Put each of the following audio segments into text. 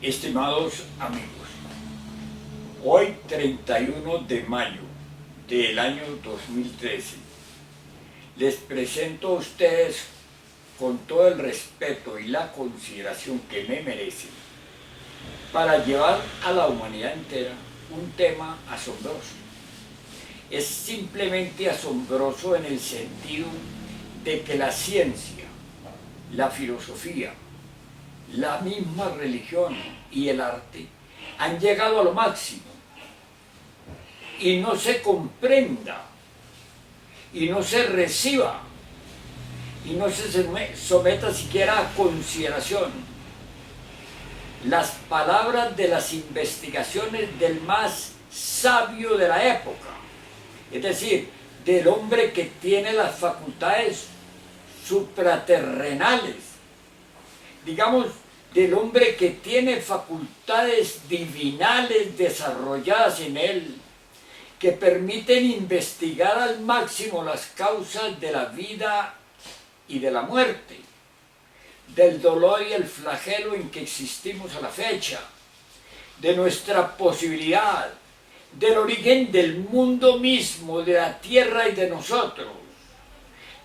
Estimados amigos, hoy 31 de mayo del año 2013, les presento a ustedes con todo el respeto y la consideración que me merecen para llevar a la humanidad entera un tema asombroso. Es simplemente asombroso en el sentido de que la ciencia, la filosofía, la misma religión y el arte han llegado a lo máximo y no se comprenda y no se reciba y no se someta siquiera a consideración las palabras de las investigaciones del más sabio de la época, es decir, del hombre que tiene las facultades supraterrenales, digamos, del hombre que tiene facultades divinales desarrolladas en él, que permiten investigar al máximo las causas de la vida y de la muerte, del dolor y el flagelo en que existimos a la fecha, de nuestra posibilidad, del origen del mundo mismo, de la tierra y de nosotros,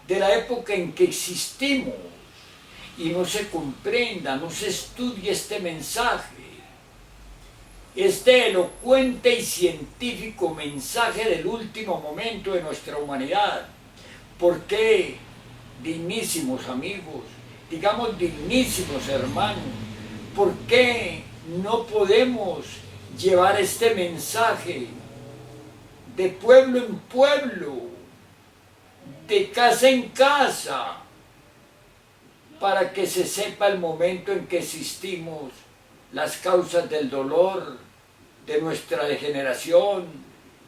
de la época en que existimos, y no se comprenda, no se estudie este mensaje, este elocuente y científico mensaje del último momento de nuestra humanidad. ¿Por qué, dignísimos amigos, digamos dignísimos hermanos, por qué no podemos llevar este mensaje de pueblo en pueblo, de casa en casa, para que se sepa el momento en que existimos, las causas del dolor, de nuestra degeneración,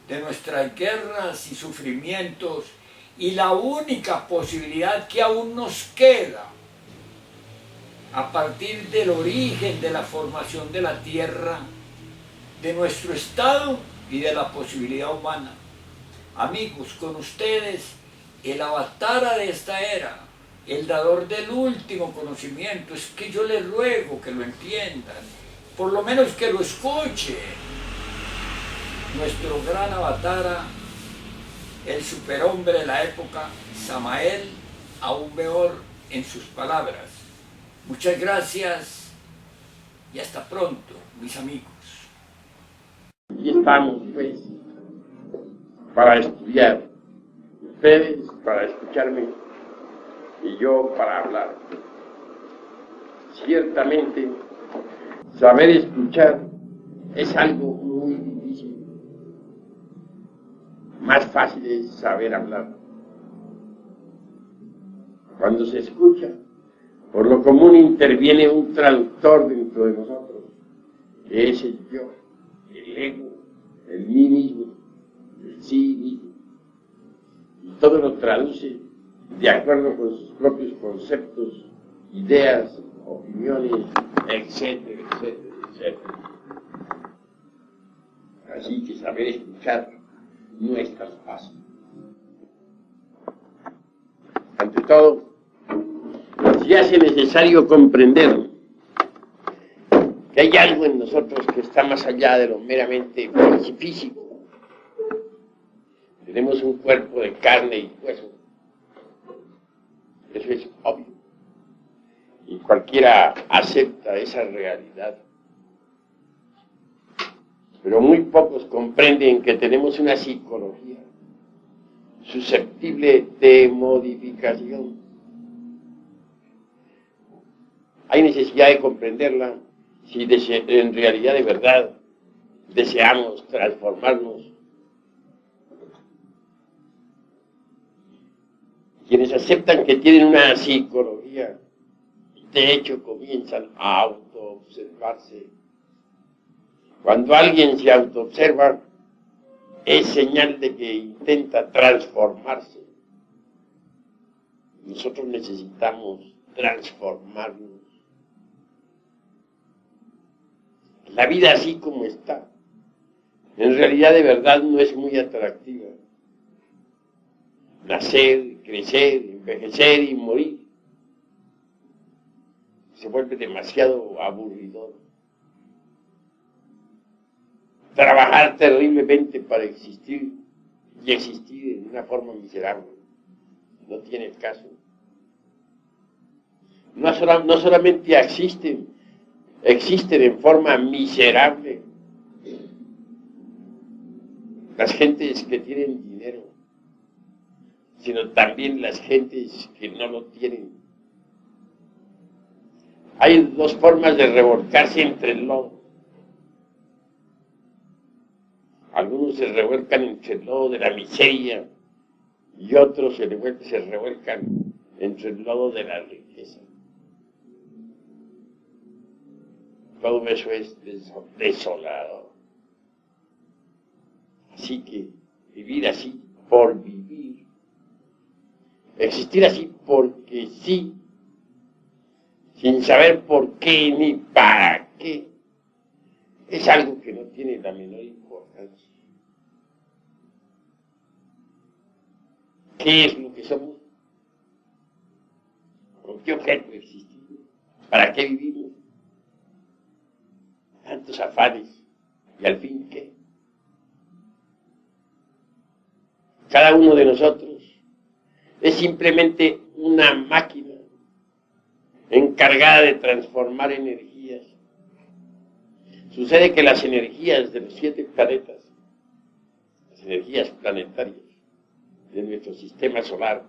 de nuestras guerras y sufrimientos, y la única posibilidad que aún nos queda, a partir del origen de la formación de la tierra, de nuestro estado y de la posibilidad humana? Amigos, con ustedes, el avatara de esta era, el dador del último conocimiento. Es que yo les ruego que lo entiendan, por lo menos que lo escuchen. Nuestro gran avatara, el superhombre de la época, Samael, aún mejor en sus palabras. Muchas gracias y hasta pronto, mis amigos. Aquí estamos, pues, para estudiar. Ustedes para escucharme y yo para hablar. Ciertamente, saber escuchar es algo muy difícil. Más fácil es saber hablar. Cuando se escucha, por lo común interviene un traductor dentro de nosotros, que es el yo, el ego, el mí mismo, el sí mismo. Y todo lo traduce de acuerdo con sus propios conceptos, ideas, opiniones, etcétera, etcétera, etcétera. Así que saber escuchar no es tan fácil. Ante todo, se hace necesario comprender que hay algo en nosotros que está más allá de lo meramente físico. Tenemos un cuerpo de carne y hueso. Eso es obvio. Y cualquiera acepta esa realidad. Pero muy pocos comprenden que tenemos una psicología susceptible de modificación. Hay necesidad de comprenderla si en realidad de verdad deseamos transformarnos. Quienes aceptan que tienen una psicología, de hecho comienzan a autoobservarse. Cuando alguien se autoobserva, es señal de que intenta transformarse. Nosotros necesitamos transformarnos. La vida así como está, en realidad de verdad no es muy atractiva. Nacer, crecer, envejecer y morir se vuelve demasiado aburridor. trabajar terriblemente para existir y existir en una forma miserable. No tiene caso. No solamente existen en forma miserable las gentes que tienen dinero, sino también las gentes que no lo tienen. Hay dos formas de revolcarse entre el lodo. Algunos se revuelcan entre el lodo de la miseria y otros se revuelcan entre el lodo de la riqueza. Todo eso es desolado. Así que vivir así por vivir, existir así porque sí, sin saber por qué ni para qué, es algo que no tiene la menor importancia. ¿Qué es lo que somos? ¿Con qué objeto existimos? ¿Para qué vivimos? Tantos afanes, ¿y al fin qué? Cada uno de nosotros es simplemente una máquina encargada de transformar energías. Sucede que las energías de los 7 planetas, las energías planetarias de nuestro sistema solar,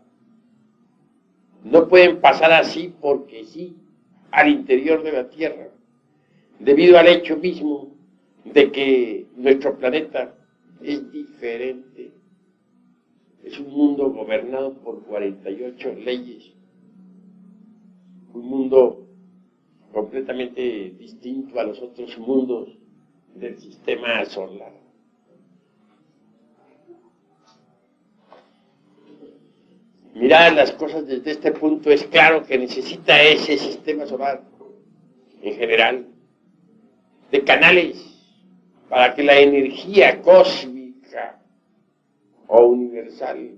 no pueden pasar así porque sí al interior de la Tierra, debido al hecho mismo de que nuestro planeta es diferente. Es un mundo gobernado por 48 leyes, un mundo completamente distinto a los otros mundos del sistema solar. Mirar las cosas desde este punto, es claro que necesita ese sistema solar, en general, de canales para que la energía cósmica o universal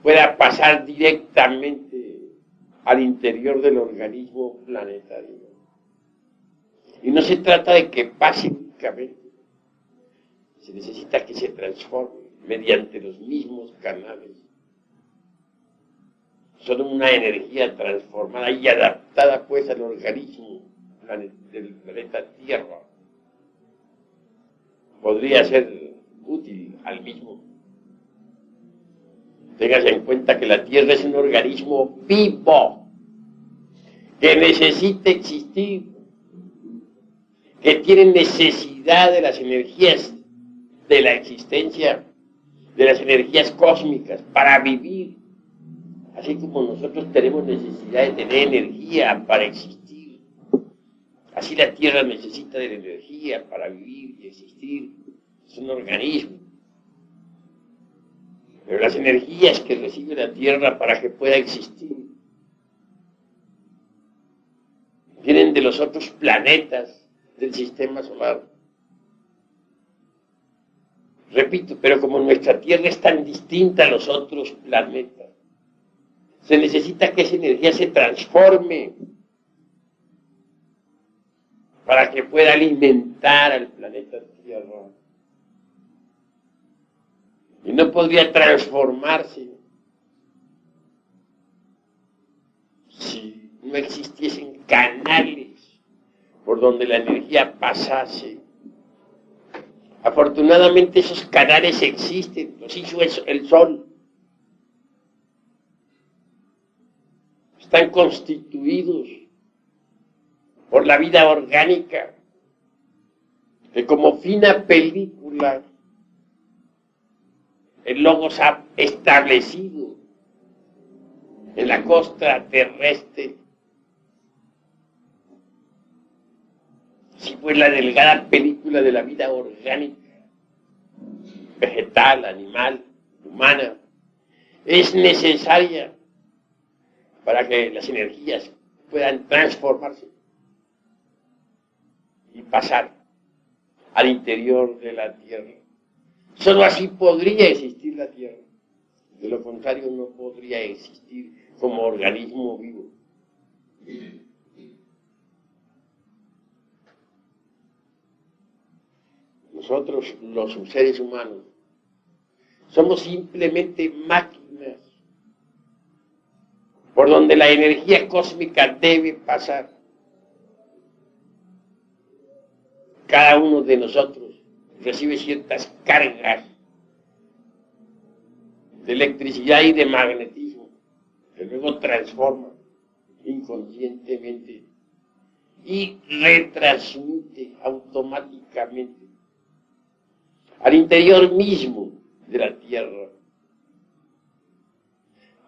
pueda pasar directamente al interior del organismo planetario. Y no se trata de que pase únicamente, se necesita que se transforme mediante los mismos canales. Son una energía transformada y adaptada pues al organismo del planeta Tierra. Podría ser útil al mismo. Téngase en cuenta que la Tierra es un organismo vivo, que necesita existir, que tiene necesidad de las energías de la existencia, de las energías cósmicas para vivir, así como nosotros tenemos necesidad de tener energía para existir. Así la Tierra necesita de la energía para vivir y existir. Es un organismo. Pero las energías que recibe la Tierra para que pueda existir vienen de los otros planetas del sistema solar. Repito, pero como nuestra Tierra es tan distinta a los otros planetas, se necesita que esa energía se transforme para que pueda alimentar al planeta Tierra. Y no podría transformarse si no existiesen canales por donde la energía pasase. Afortunadamente esos canales existen, los hizo el Sol. Están constituidos por la vida orgánica, que como fina película el Logos ha establecido en la costa terrestre. Si fue la delgada película de la vida orgánica, vegetal, animal, humana, es necesaria para que las energías puedan transformarse y pasar al interior de la Tierra. Solo así podría existir la Tierra. De lo contrario, no podría existir como organismo vivo. nosotros, los seres humanos, somos simplemente máquinas por donde la energía cósmica debe pasar. Cada uno de nosotros recibe ciertas cargas de electricidad y de magnetismo que luego transforma inconscientemente y retransmite automáticamente al interior mismo de la Tierra.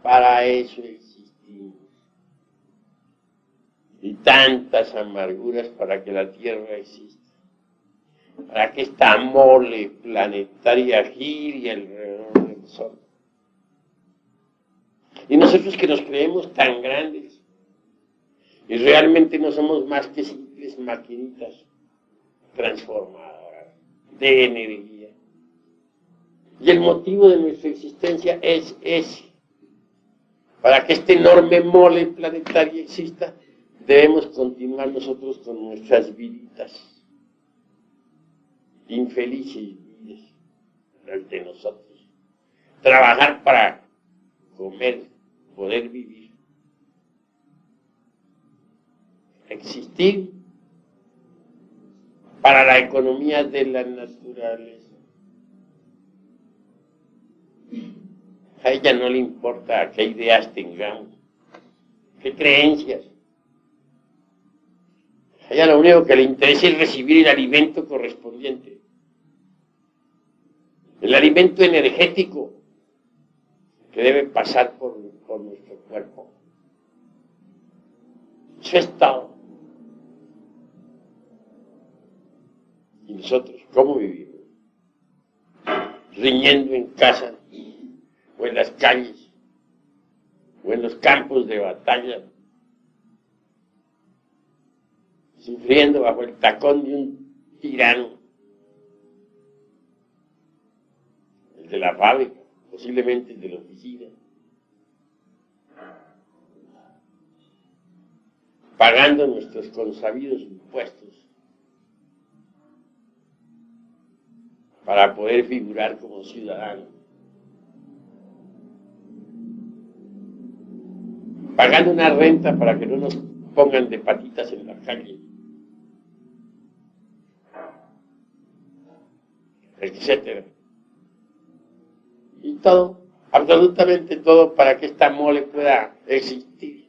Para eso existimos. Y tantas amarguras para que la Tierra exista. Para que esta mole planetaria gire alrededor del Sol. Y nosotros que nos creemos tan grandes, y realmente no somos más que simples maquinitas transformadoras de energía. Y el motivo de nuestra existencia es ese. Para que este enorme mole planetario exista, debemos continuar nosotros con nuestras viditas. Infelices vidas, las de nosotros. Trabajar para comer, poder vivir. Existir para la economía de la naturaleza. A ella no le importa qué ideas tengamos, qué creencias. A ella lo único que le interesa es recibir el alimento correspondiente. El alimento energético que debe pasar por nuestro cuerpo. Eso es todo. ¿Y nosotros cómo vivimos? Riñendo en casa, o en las calles, o en los campos de batalla, sufriendo bajo el tacón de un tirano, el de la fábrica, posiblemente el de la oficina, pagando nuestros consabidos impuestos para poder figurar como ciudadanos, pagando una renta para que no nos pongan de patitas en la calle, etcétera. Y todo, absolutamente todo, para que esta mole pueda existir.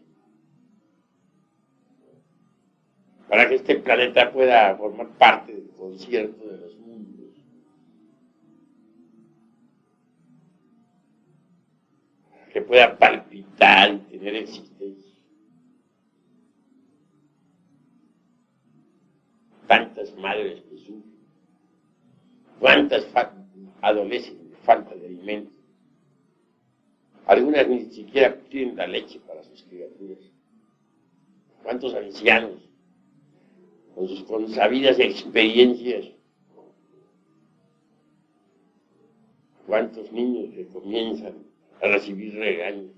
Para que este planeta pueda formar parte del concierto de los mundos. Que pueda palpitar y tener existencia. Tantas madres que sufren. Cuántas adolecen de falta de alimento. Algunas ni siquiera tienen la leche para sus criaturas. Cuántos ancianos con sus consabidas experiencias. Cuántos niños que comienzan a recibir regaños.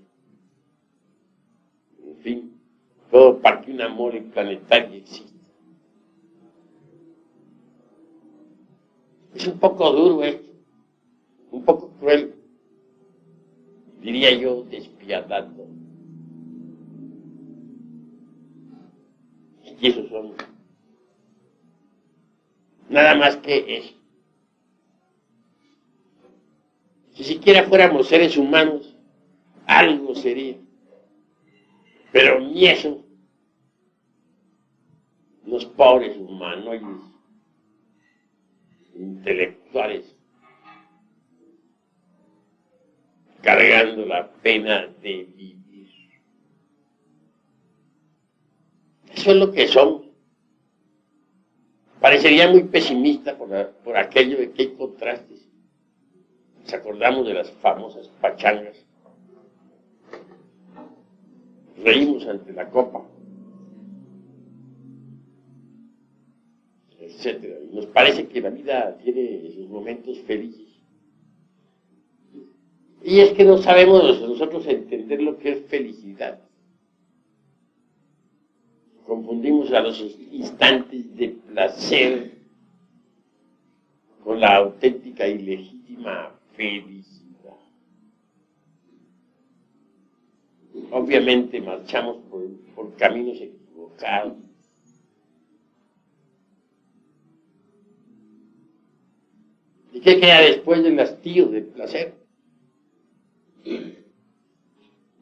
En fin, todo para que una mole planetaria exista. Es un poco duro esto, un poco cruel, diría yo, despiadado. Y esos son nada más que eso. Si siquiera fuéramos seres humanos, algo sería. Pero ni eso. Los pobres humanoides, intelectuales, cargando la pena de vivir. Eso es lo que somos. Parecería muy pesimista por aquello de que hay contrastes. Nos acordamos de las famosas pachangas. Reímos ante la copa, etcétera. Y nos parece que la vida tiene sus momentos felices. Y es que no sabemos nosotros entender lo que es felicidad. Confundimos a los instantes de placer con la auténtica y legítima felicidad. Obviamente marchamos por caminos equivocados. ¿Y qué queda después del hastío, del placer?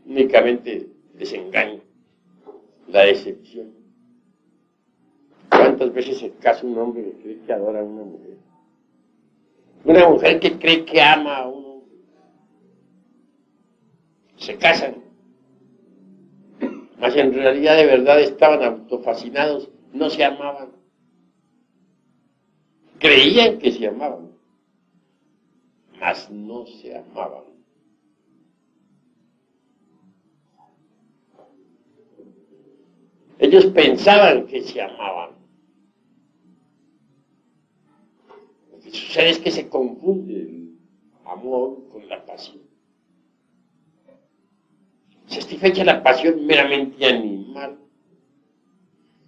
Únicamente desengaño, la decepción. ¿Cuántas veces se casa un hombre que cree que adora a una mujer? Una mujer que cree que ama a un hombre. Se casan. Mas en realidad de verdad estaban autofascinados, no se amaban. Creían que se amaban, mas no se amaban. Ellos pensaban que se amaban. Lo que sucede es que se confunde el amor con la pasión. Satisfecha la pasión meramente animal.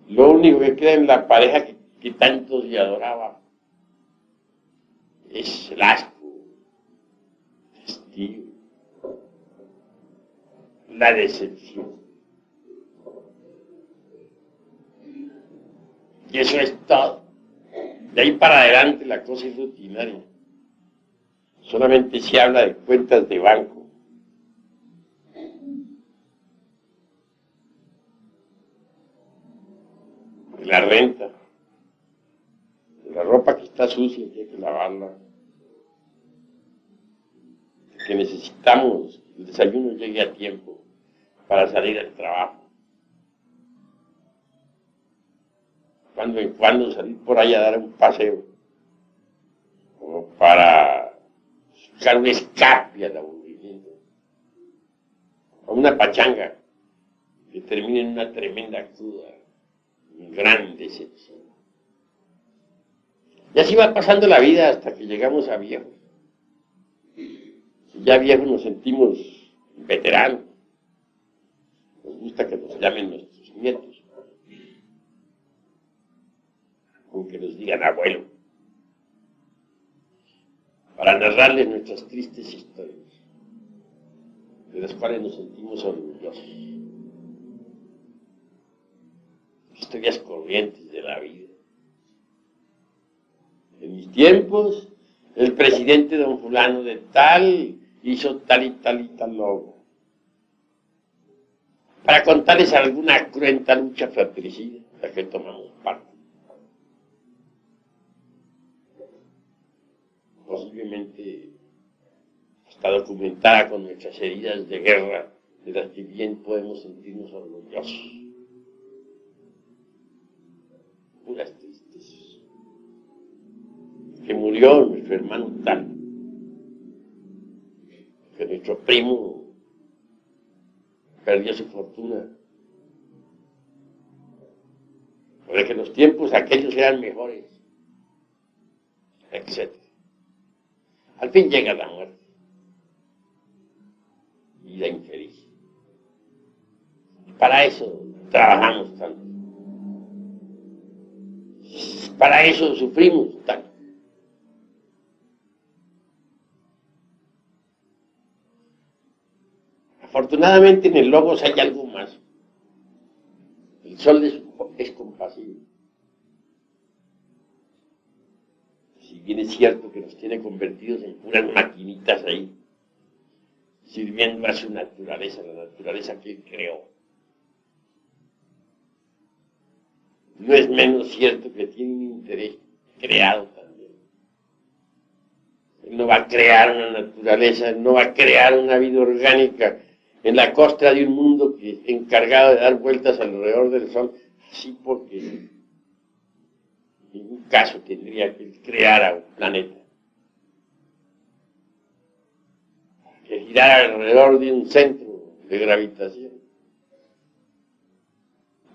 Lo único que queda en la pareja que tanto se adoraba es el asco, el hastío, la decepción. Y eso es todo. De ahí para adelante la cosa es rutinaria. Solamente se habla de cuentas de banco. De la renta. De la ropa que está sucia y hay que lavarla. De que necesitamos que el desayuno llegue a tiempo para salir al trabajo. Cuando en cuando salir por ahí a dar un paseo, como para buscar un escape al aburrimiento, o una pachanga que termine en una tremenda cruda, una gran decepción. Y así va pasando la vida hasta que llegamos a viejos. Si ya viejos nos sentimos veteranos, nos gusta que nos llamen nuestros nietos, aunque nos digan abuelo, para narrarles nuestras tristes historias, de las cuales nos sentimos orgullosos. Historias corrientes de la vida. En mis tiempos, el presidente don fulano de tal hizo tal y tal logro. Para contarles alguna cruenta lucha fratricida de la que tomamos parte. Posiblemente está documentada con nuestras heridas de guerra, de las que bien podemos sentirnos orgullosos. Puras tristezas. Que murió nuestro hermano tal, que nuestro primo perdió su fortuna, porque que los tiempos aquellos eran mejores, etc. Al fin llega la muerte, vida infeliz. Para eso trabajamos tanto, para eso sufrimos tanto. Afortunadamente en el logos hay algo más. El sol es compasivo. Si bien es cierto que nos tiene convertidos en puras maquinitas ahí, sirviendo a su naturaleza, la naturaleza que él creó. No es menos cierto que tiene un interés creado también. Él no va a crear una naturaleza, no va a crear una vida orgánica en la costra de un mundo que es encargado de dar vueltas alrededor del sol, así porque en ningún caso tendría que él crear un planeta que girara alrededor de un centro de gravitación.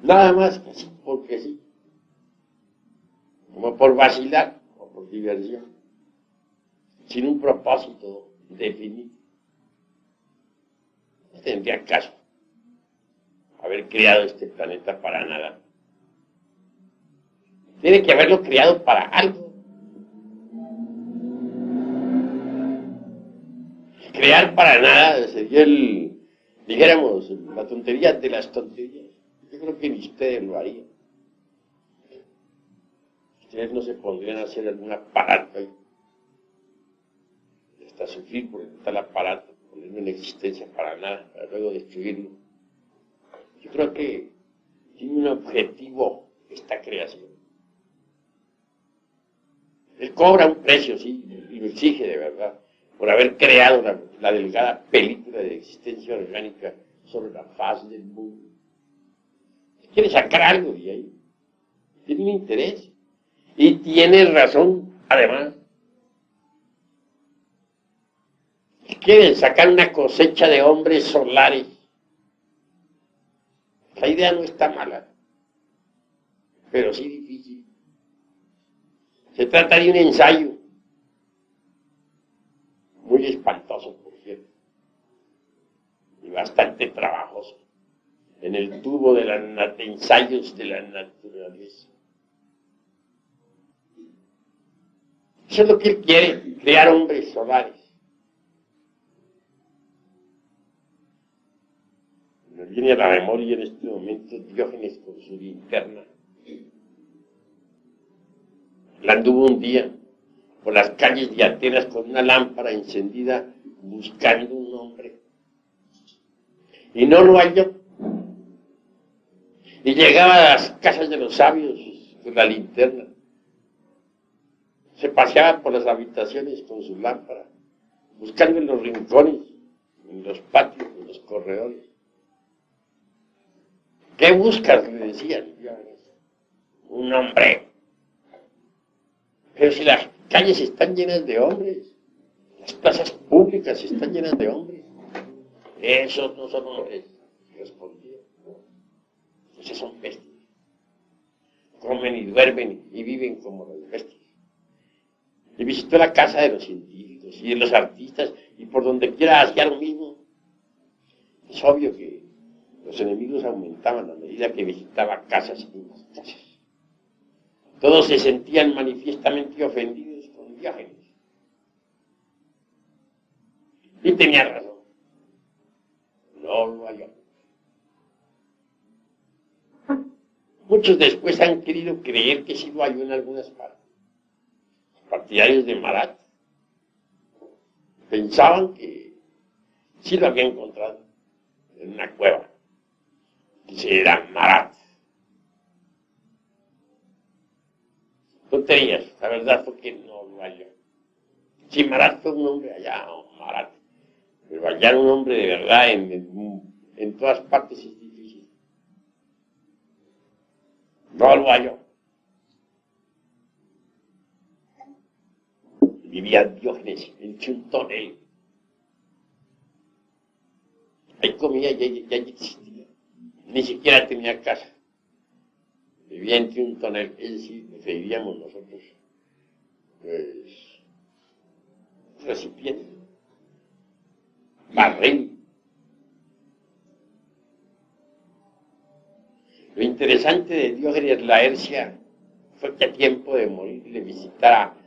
Nada más que así porque sí, como por vacilar o por diversión, sin un propósito definido. No tendría caso haber creado este planeta para nada. Tiene que haberlo creado para algo. crear para nada sería dijéramos, la tontería de las tonterías. Yo creo que ni ustedes lo harían. Ustedes no se pondrían a hacer algún aparato ahí, hasta sufrir por tal aparato, ponerlo en existencia para nada, para luego destruirlo. Yo creo que tiene un objetivo esta creación. Él cobra un precio, sí, y lo exige de verdad, por haber creado la delgada película de existencia orgánica sobre la faz del mundo. Quiere sacar algo de ahí, tiene un interés, y tiene razón, además. Quieren sacar una cosecha de hombres solares. La idea no está mala, pero sí difícil. Se trata de un ensayo, muy espantoso, por cierto, y bastante trabajoso, en el tubo de ensayos de la naturaleza. Eso es lo que él quiere, crear hombres solares. Me viene a la memoria en este momento Diógenes con su linterna. Él anduvo un día por las calles de Atenas con una lámpara encendida buscando un hombre. Y no lo halló. Y llegaba a las casas de los sabios con la linterna. Se paseaba por las habitaciones con su lámpara, buscando en los rincones, en los patios, en los corredores. ¿Qué buscas?, le decían. Un hombre. Pero si las calles están llenas de hombres, las plazas públicas están llenas de hombres. Esos no son hombres, respondía. Esos son bestias. Comen y duermen y viven como las bestias. Y visitó la casa de los científicos y de los artistas, y por donde quiera hacía lo mismo. Es obvio que los enemigos aumentaban a medida que visitaba casas y más casas. Todos se sentían manifiestamente ofendidos con Diógenes. Y tenía razón. No lo halló. Muchos después han querido creer que sí lo halló en algunas partes. Partidarios de Marat pensaban que sí lo había encontrado en una cueva. Dice, era Marat. Tonterías, la verdad fue que no lo halló. Si Marat fue un hombre allá, Marat, pero hallar un hombre de verdad en todas partes es difícil. No lo halló. Vivía Diógenes en un tonel. Ahí comía ya existía. Ni siquiera tenía casa. Vivía entre un tonel, es decir, preferiríamos nosotros, pues, recipiente, barril. Lo interesante de Diógenes Laercia fue que a tiempo de morir le visitara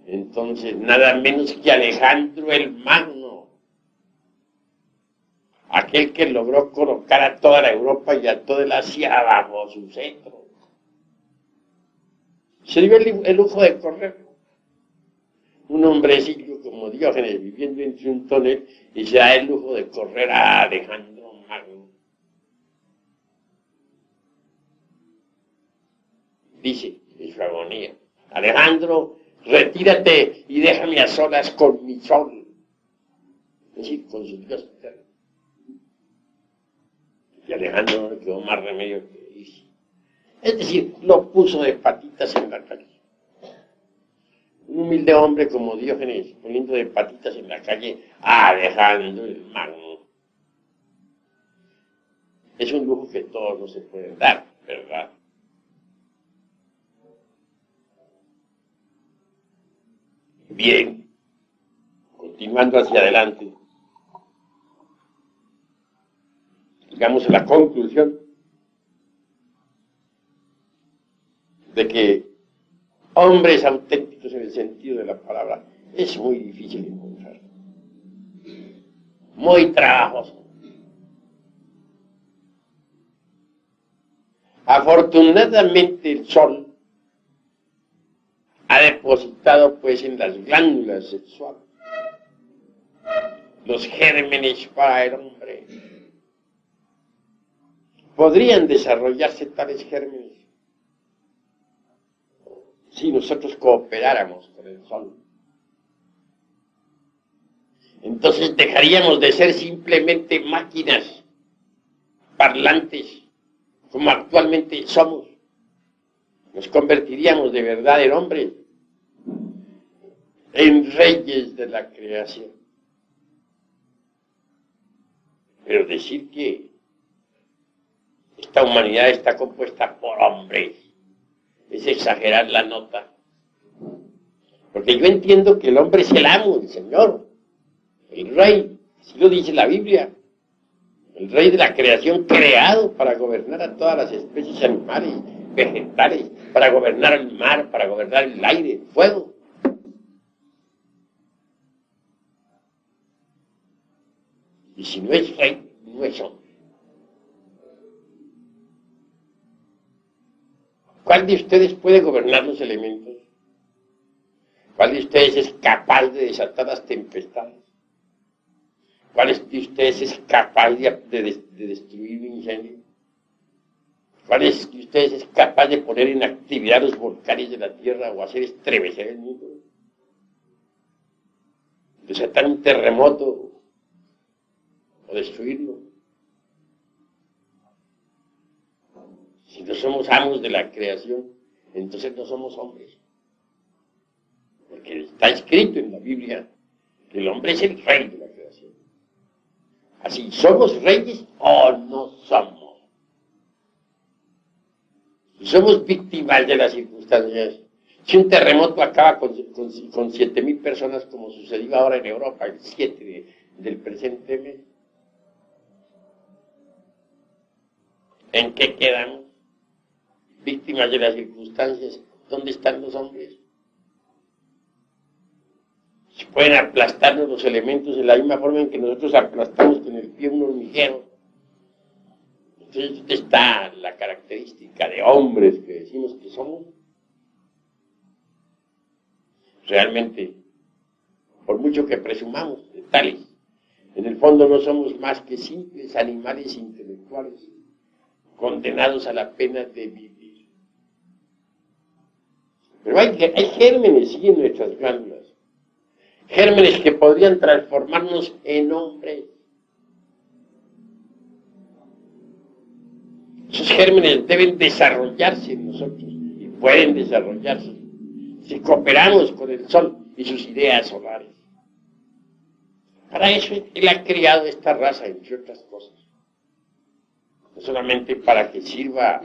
entonces nada menos que Alejandro el Magno, aquel que logró colocar a toda la Europa y a toda el Asia bajo su cetro. Se dio el lujo de correr. Un hombrecillo como Diógenes viviendo entre un tonel y se da el lujo de correr a Alejandro Magno. Dice en su agonía, Alejandro, retírate y déjame a solas con mi sol. Es decir, con su Dios eterno. Y a Alejandro no le quedó más remedio que irse. Es decir, lo puso de patitas en la calle. Un humilde hombre como Diógenes poniendo de patitas en la calle a Alejandro el Magno. Es un lujo que todos no se pueden dar, ¿verdad? Bien, continuando hacia adelante, llegamos a la conclusión de que hombres auténticos en el sentido de la palabra es muy difícil encontrar. muy trabajoso. Afortunadamente el Sol ha depositado pues en las glándulas sexuales los gérmenes para el hombre. Podrían desarrollarse tales gérmenes si nosotros cooperáramos con el Sol. Entonces dejaríamos de ser simplemente máquinas parlantes, como actualmente somos. Nos convertiríamos de verdad en hombres, en reyes de la creación. Pero decir que esta humanidad está compuesta por hombres es exagerar la nota. Porque yo entiendo que el hombre es el amo, el Señor, el rey, así lo dice la Biblia, el rey de la creación creado para gobernar a todas las especies animales, vegetales, para gobernar el mar, para gobernar el aire, el fuego. Y si no es rey, no es hombre. ¿Cuál de ustedes puede gobernar los elementos? ¿Cuál de ustedes es capaz de desatar las tempestades? ¿Cuál de ustedes es capaz de destruir un incendio? ¿Cuál de ustedes es capaz de poner en actividad los volcanes de la Tierra o hacer estremecer el mundo? ¿Desatar un terremoto o destruirlo? Si no somos amos de la creación, entonces no somos hombres. Porque está escrito en la Biblia que el hombre es el rey de la creación. Así, ¿somos reyes o no somos? Si somos víctimas de las circunstancias, si un terremoto acaba con 7,000 personas, como sucedió ahora en Europa, el 7 del presente mes, ¿en qué quedamos? Víctimas de las circunstancias. ¿Dónde están los hombres? Si pueden aplastarnos los elementos de la misma forma en que nosotros aplastamos con el pie un hormiguero. Entonces, ¿dónde está la característica de hombres que decimos que somos? Realmente, por mucho que presumamos de tales, en el fondo no somos más que simples animales intelectuales condenados a la pena de vivir. Pero hay gérmenes, sí, en nuestras glándulas. Gérmenes que podrían transformarnos en hombres. Esos gérmenes deben desarrollarse en nosotros y pueden desarrollarse si cooperamos con el Sol y sus ideas solares. Para eso Él ha creado esta raza, entre otras cosas. No solamente para que sirva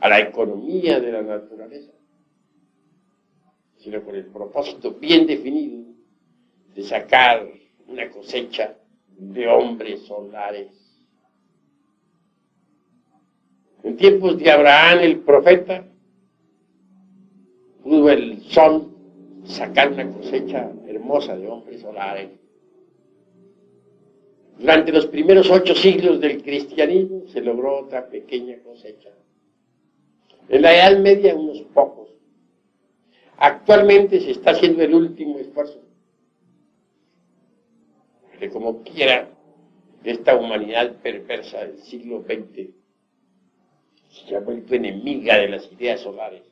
a la economía de la naturaleza, sino con el propósito bien definido de sacar una cosecha de hombres solares. En tiempos de Abraham el profeta, pudo el sol sacar una cosecha hermosa de hombres solares. Durante los primeros 8 siglos del cristianismo se logró otra pequeña cosecha. En la Edad Media unos pocos. Actualmente se está haciendo el último esfuerzo. Que como quiera, esta humanidad perversa del siglo XX se ha vuelto enemiga de las ideas solares,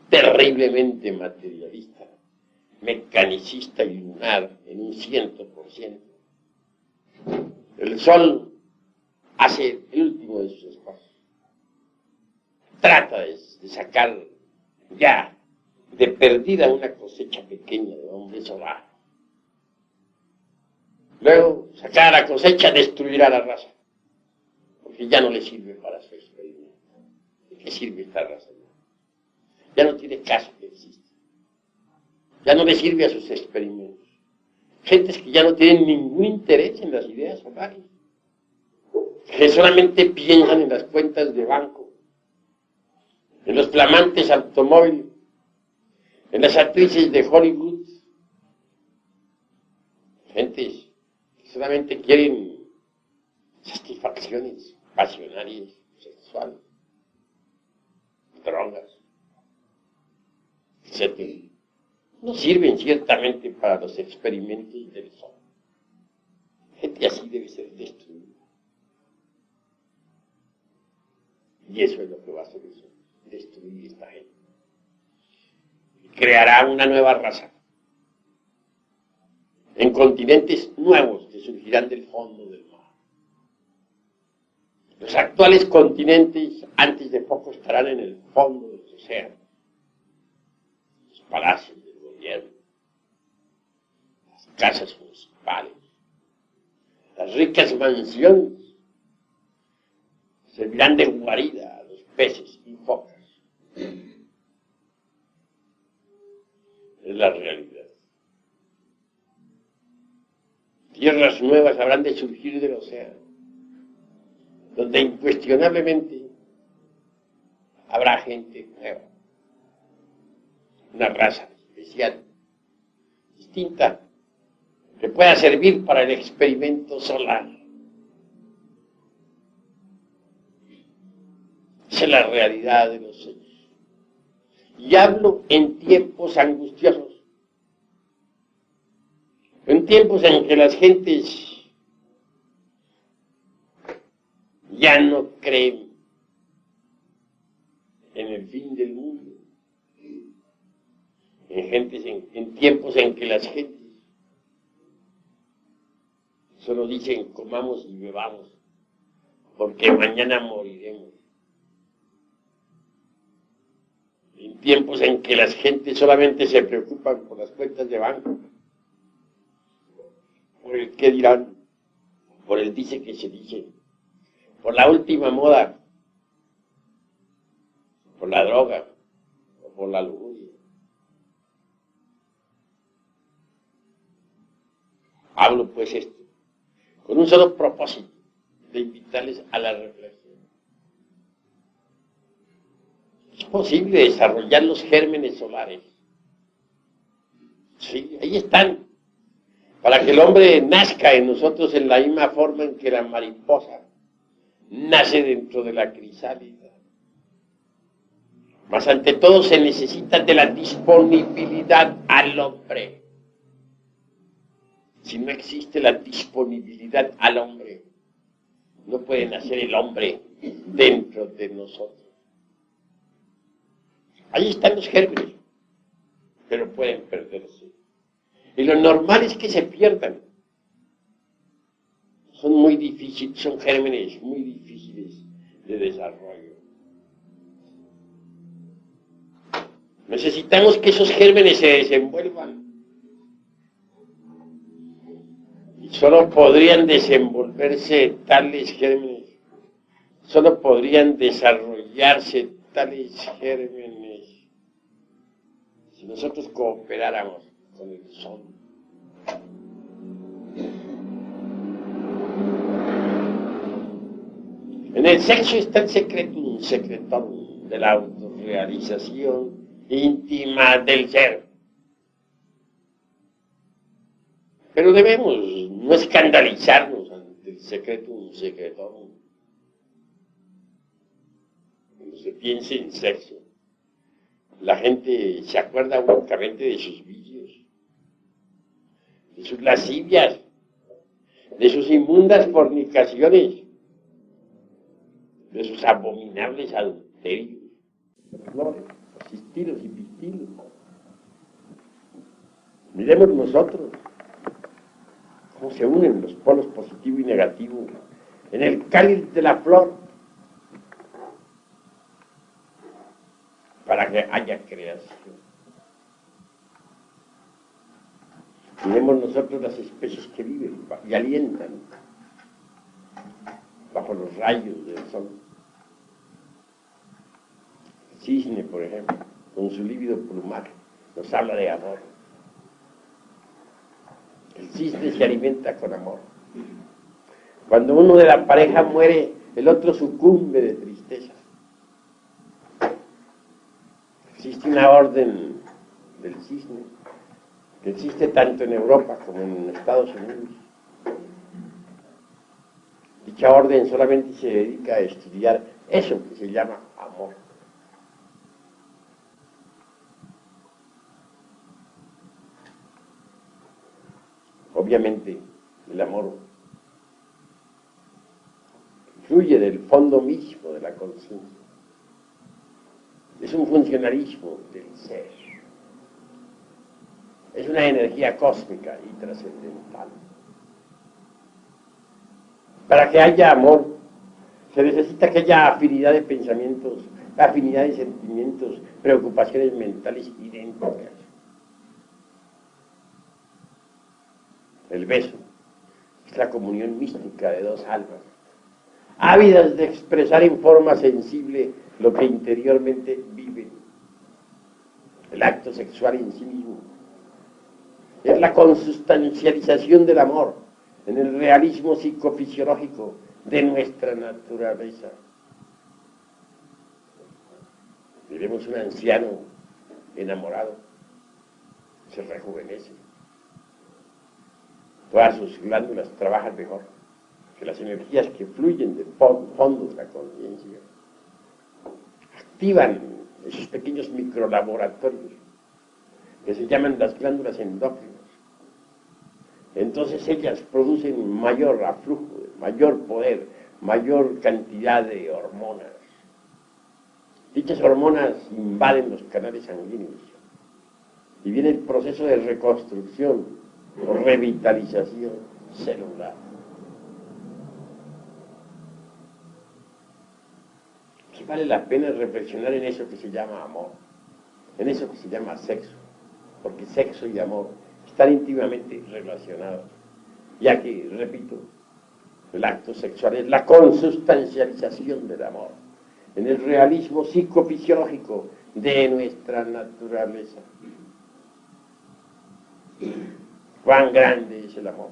terriblemente materialista, mecanicista y lunar en un 100%. El Sol hace el último de sus esfuerzos. Trata de sacar ya de perdida una cosecha pequeña de hombres solares. Luego, sacar la cosecha destruirá la raza, porque ya no le sirve para su experimento. ¿De qué sirve esta raza? Ya no tiene caso que exista. Ya no le sirve a sus experimentos. Gentes que ya no tienen ningún interés en las ideas solares, que solamente piensan en las cuentas de banco, en los flamantes automóviles, en las actrices de Hollywood, gentes que solamente quieren satisfacciones pasionales, sexuales, drogas, etc. No sirven ciertamente para los experimentos del sol. Gente así debe ser destruida. Y eso es lo que va a hacer eso, destruir esta gente. Creará una nueva raza. En continentes nuevos que surgirán del fondo del mar. Los actuales continentes, antes de poco, estarán en el fondo de los océanos. Los palacios del gobierno, las casas municipales, las ricas mansiones, servirán de guarida a los peces y focas. Es la realidad. Tierras nuevas habrán de surgir del océano, donde incuestionablemente habrá gente nueva, una raza especial, distinta, que pueda servir para el experimento solar. Esa es la realidad de los hechos. Y hablo en tiempos angustiosos, en tiempos en que las gentes ya no creen en el fin del mundo, en tiempos en que las gentes solo dicen comamos y bebamos, porque mañana moriremos. En tiempos en que las gentes solamente se preocupan por las cuentas de banco, por el qué dirán, por el dice que se dice, por la última moda, por la droga, o por la lujuria. Hablo pues esto, con un solo propósito, de invitarles a la reflexión. Es posible desarrollar los gérmenes solares. Sí, ahí están. Para que el hombre nazca en nosotros en la misma forma en que la mariposa nace dentro de la crisálida. Mas ante todo se necesita de la disponibilidad al hombre. Si no existe la disponibilidad al hombre, no puede nacer el hombre dentro de nosotros. Ahí están los gérmenes, pero pueden perderse. Y lo normal es que se pierdan. Son muy difíciles, son gérmenes muy difíciles de desarrollo. Necesitamos que esos gérmenes se desenvuelvan. Y solo podrían desenvolverse tales gérmenes, solo podrían desarrollarse tales gérmenes si nosotros cooperáramos con el sol. En el sexo está el secretum secretorum de la autorrealización íntima del ser. Pero debemos no escandalizarnos ante el secretum secretorum. Cuando se piense en sexo, la gente se acuerda únicamente de sus vicios, de sus lascivias, de sus inmundas fornicaciones, de sus abominables adulterios, flores, cistilos y pistilos. Miremos nosotros cómo se unen los polos positivo y negativo en el cáliz de la flor para que haya creación. Miremos nosotros las especies que viven y alientan bajo los rayos del sol. El cisne, por ejemplo, con su lívido plumaje, nos habla de amor. El cisne se alimenta con amor. Cuando uno de la pareja muere, el otro sucumbe de tristeza. Existe una orden del cisne, que existe tanto en Europa como en Estados Unidos, Dicha orden solamente se dedica a estudiar eso que se llama amor. Obviamente, el amor fluye del fondo mismo de la conciencia. Es un funcionalismo del ser. Es una energía cósmica y trascendental. Para que haya amor, se necesita que haya afinidad de pensamientos, afinidad de sentimientos, preocupaciones mentales idénticas. El beso es la comunión mística de dos almas, ávidas de expresar en forma sensible lo que interiormente viven. El acto sexual en sí mismo es la consustancialización del amor en el realismo psicofisiológico de nuestra naturaleza. Veremos un anciano enamorado, se rejuvenece. Todas sus glándulas trabajan mejor, que las energías que fluyen del fondo de la conciencia activan esos pequeños microlaboratorios que se llaman las glándulas endócrinas. Entonces ellas producen mayor aflujo, mayor poder, mayor cantidad de hormonas. Dichas hormonas invaden los canales sanguíneos y viene el proceso de reconstrucción o revitalización celular. Que vale la pena reflexionar en eso que se llama amor, en eso que se llama sexo, porque sexo y amor están íntimamente relacionados, ya que, repito, el acto sexual es la consustancialización del amor en el realismo psicofisiológico de nuestra naturaleza. ¿Cuán grande es el amor?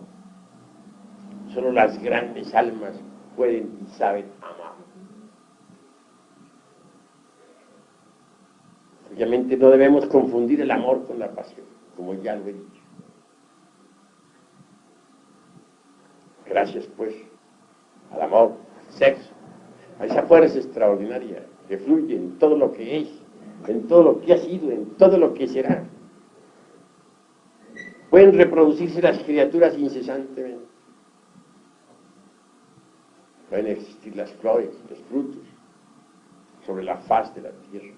Solo las grandes almas pueden y saben amar. Obviamente no debemos confundir el amor con la pasión, como ya lo he dicho. Gracias, pues, al amor, al sexo, a esa fuerza extraordinaria que fluye en todo lo que es, en todo lo que ha sido, en todo lo que será. Pueden reproducirse las criaturas incesantemente. Pueden existir las flores, los frutos, sobre la faz de la tierra.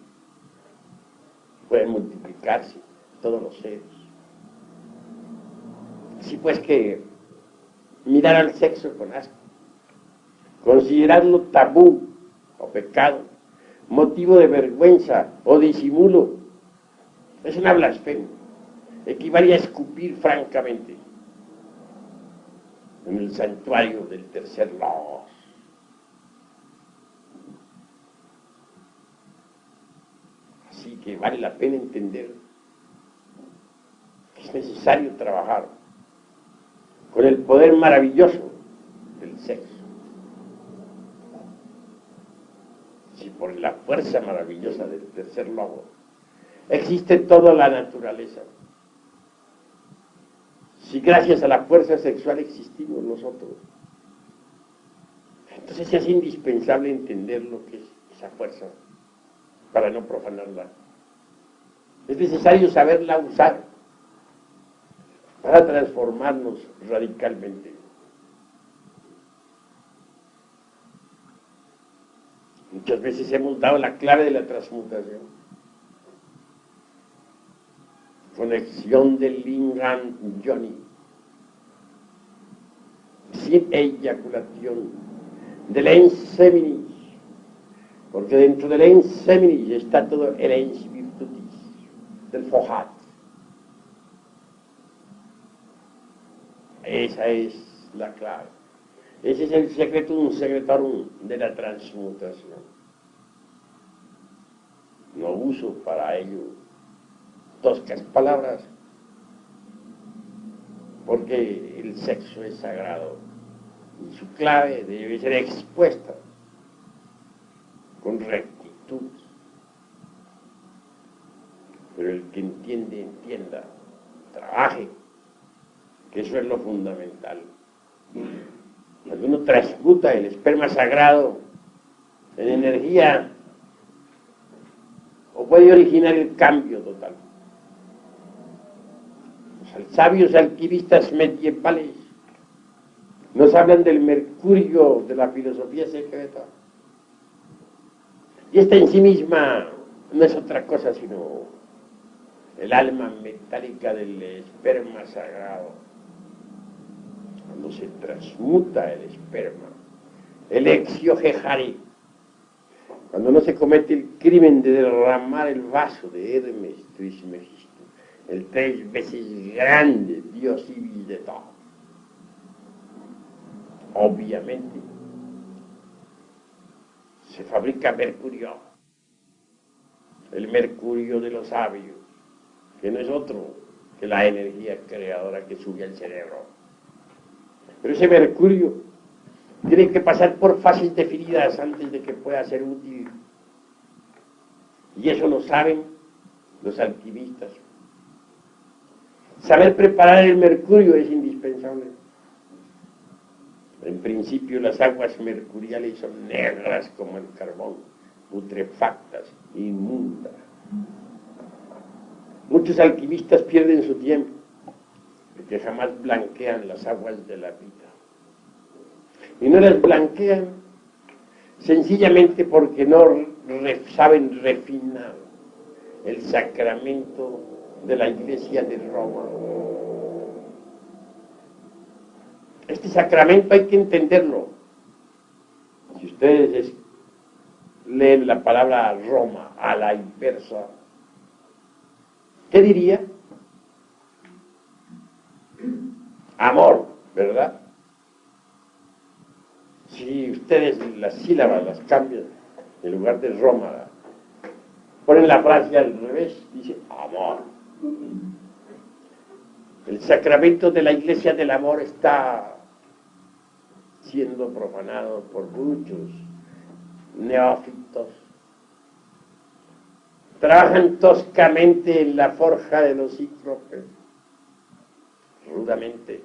Pueden multiplicarse todos los seres. Así pues que mirar al sexo con asco, considerarlo tabú o pecado, motivo de vergüenza o disimulo, es una blasfemia. Equivale a escupir francamente en el santuario del tercer logos. Así que vale la pena entender que es necesario trabajar con el poder maravilloso del sexo. Si por la fuerza maravillosa del tercer logo existe toda la naturaleza, si gracias a la fuerza sexual existimos nosotros, entonces es indispensable entender lo que es esa fuerza para no profanarla. Es necesario saberla usar para transformarnos radicalmente. Muchas veces hemos dado la clave de la transmutación. Conexión del lingam yoni, sin eyaculación, del ens seminis, porque dentro del ens seminis está todo el ens virtutis, del fohat. Esa es la clave. Ese es el secretum secretorum de la transmutación. No uso para ello toscas palabras, porque el sexo es sagrado y su clave debe ser expuesta con rectitud. Pero el que entiende, entienda, trabaje, que eso es lo fundamental. Cuando uno transmuta el esperma sagrado en energía, o puede originar el cambio total. Los sabios alquimistas medievales nos hablan del mercurio de la filosofía secreta. Y esta en sí misma no es otra cosa sino el alma metálica del esperma sagrado. Cuando se transmuta el esperma, el exiohejari, cuando no se comete el crimen de derramar el vaso de Hermes Trismegisto, el 3 veces grande dios Ibis de todo. Obviamente, se fabrica mercurio, el mercurio de los sabios, que no es otro que la energía creadora que sube al cerebro. Pero ese mercurio tiene que pasar por fases definidas antes de que pueda ser útil. Y eso lo saben los alquimistas. Saber preparar el mercurio es indispensable. En principio las aguas mercuriales son negras como el carbón, putrefactas, inmundas. Muchos alquimistas pierden su tiempo, porque jamás blanquean las aguas de la vida. Y no las blanquean sencillamente porque no saben refinar el sacramento de la Iglesia de Roma. Este sacramento hay que entenderlo. Si ustedes leen la palabra Roma a la inversa, ¿qué diría? Amor, ¿verdad? Si ustedes las sílabas las cambian, en lugar de Roma, ponen la frase al revés, dice amor. El sacramento de la Iglesia del Amor está siendo profanado por muchos neófitos. Trabajan toscamente en la forja de los cíclopes, rudamente,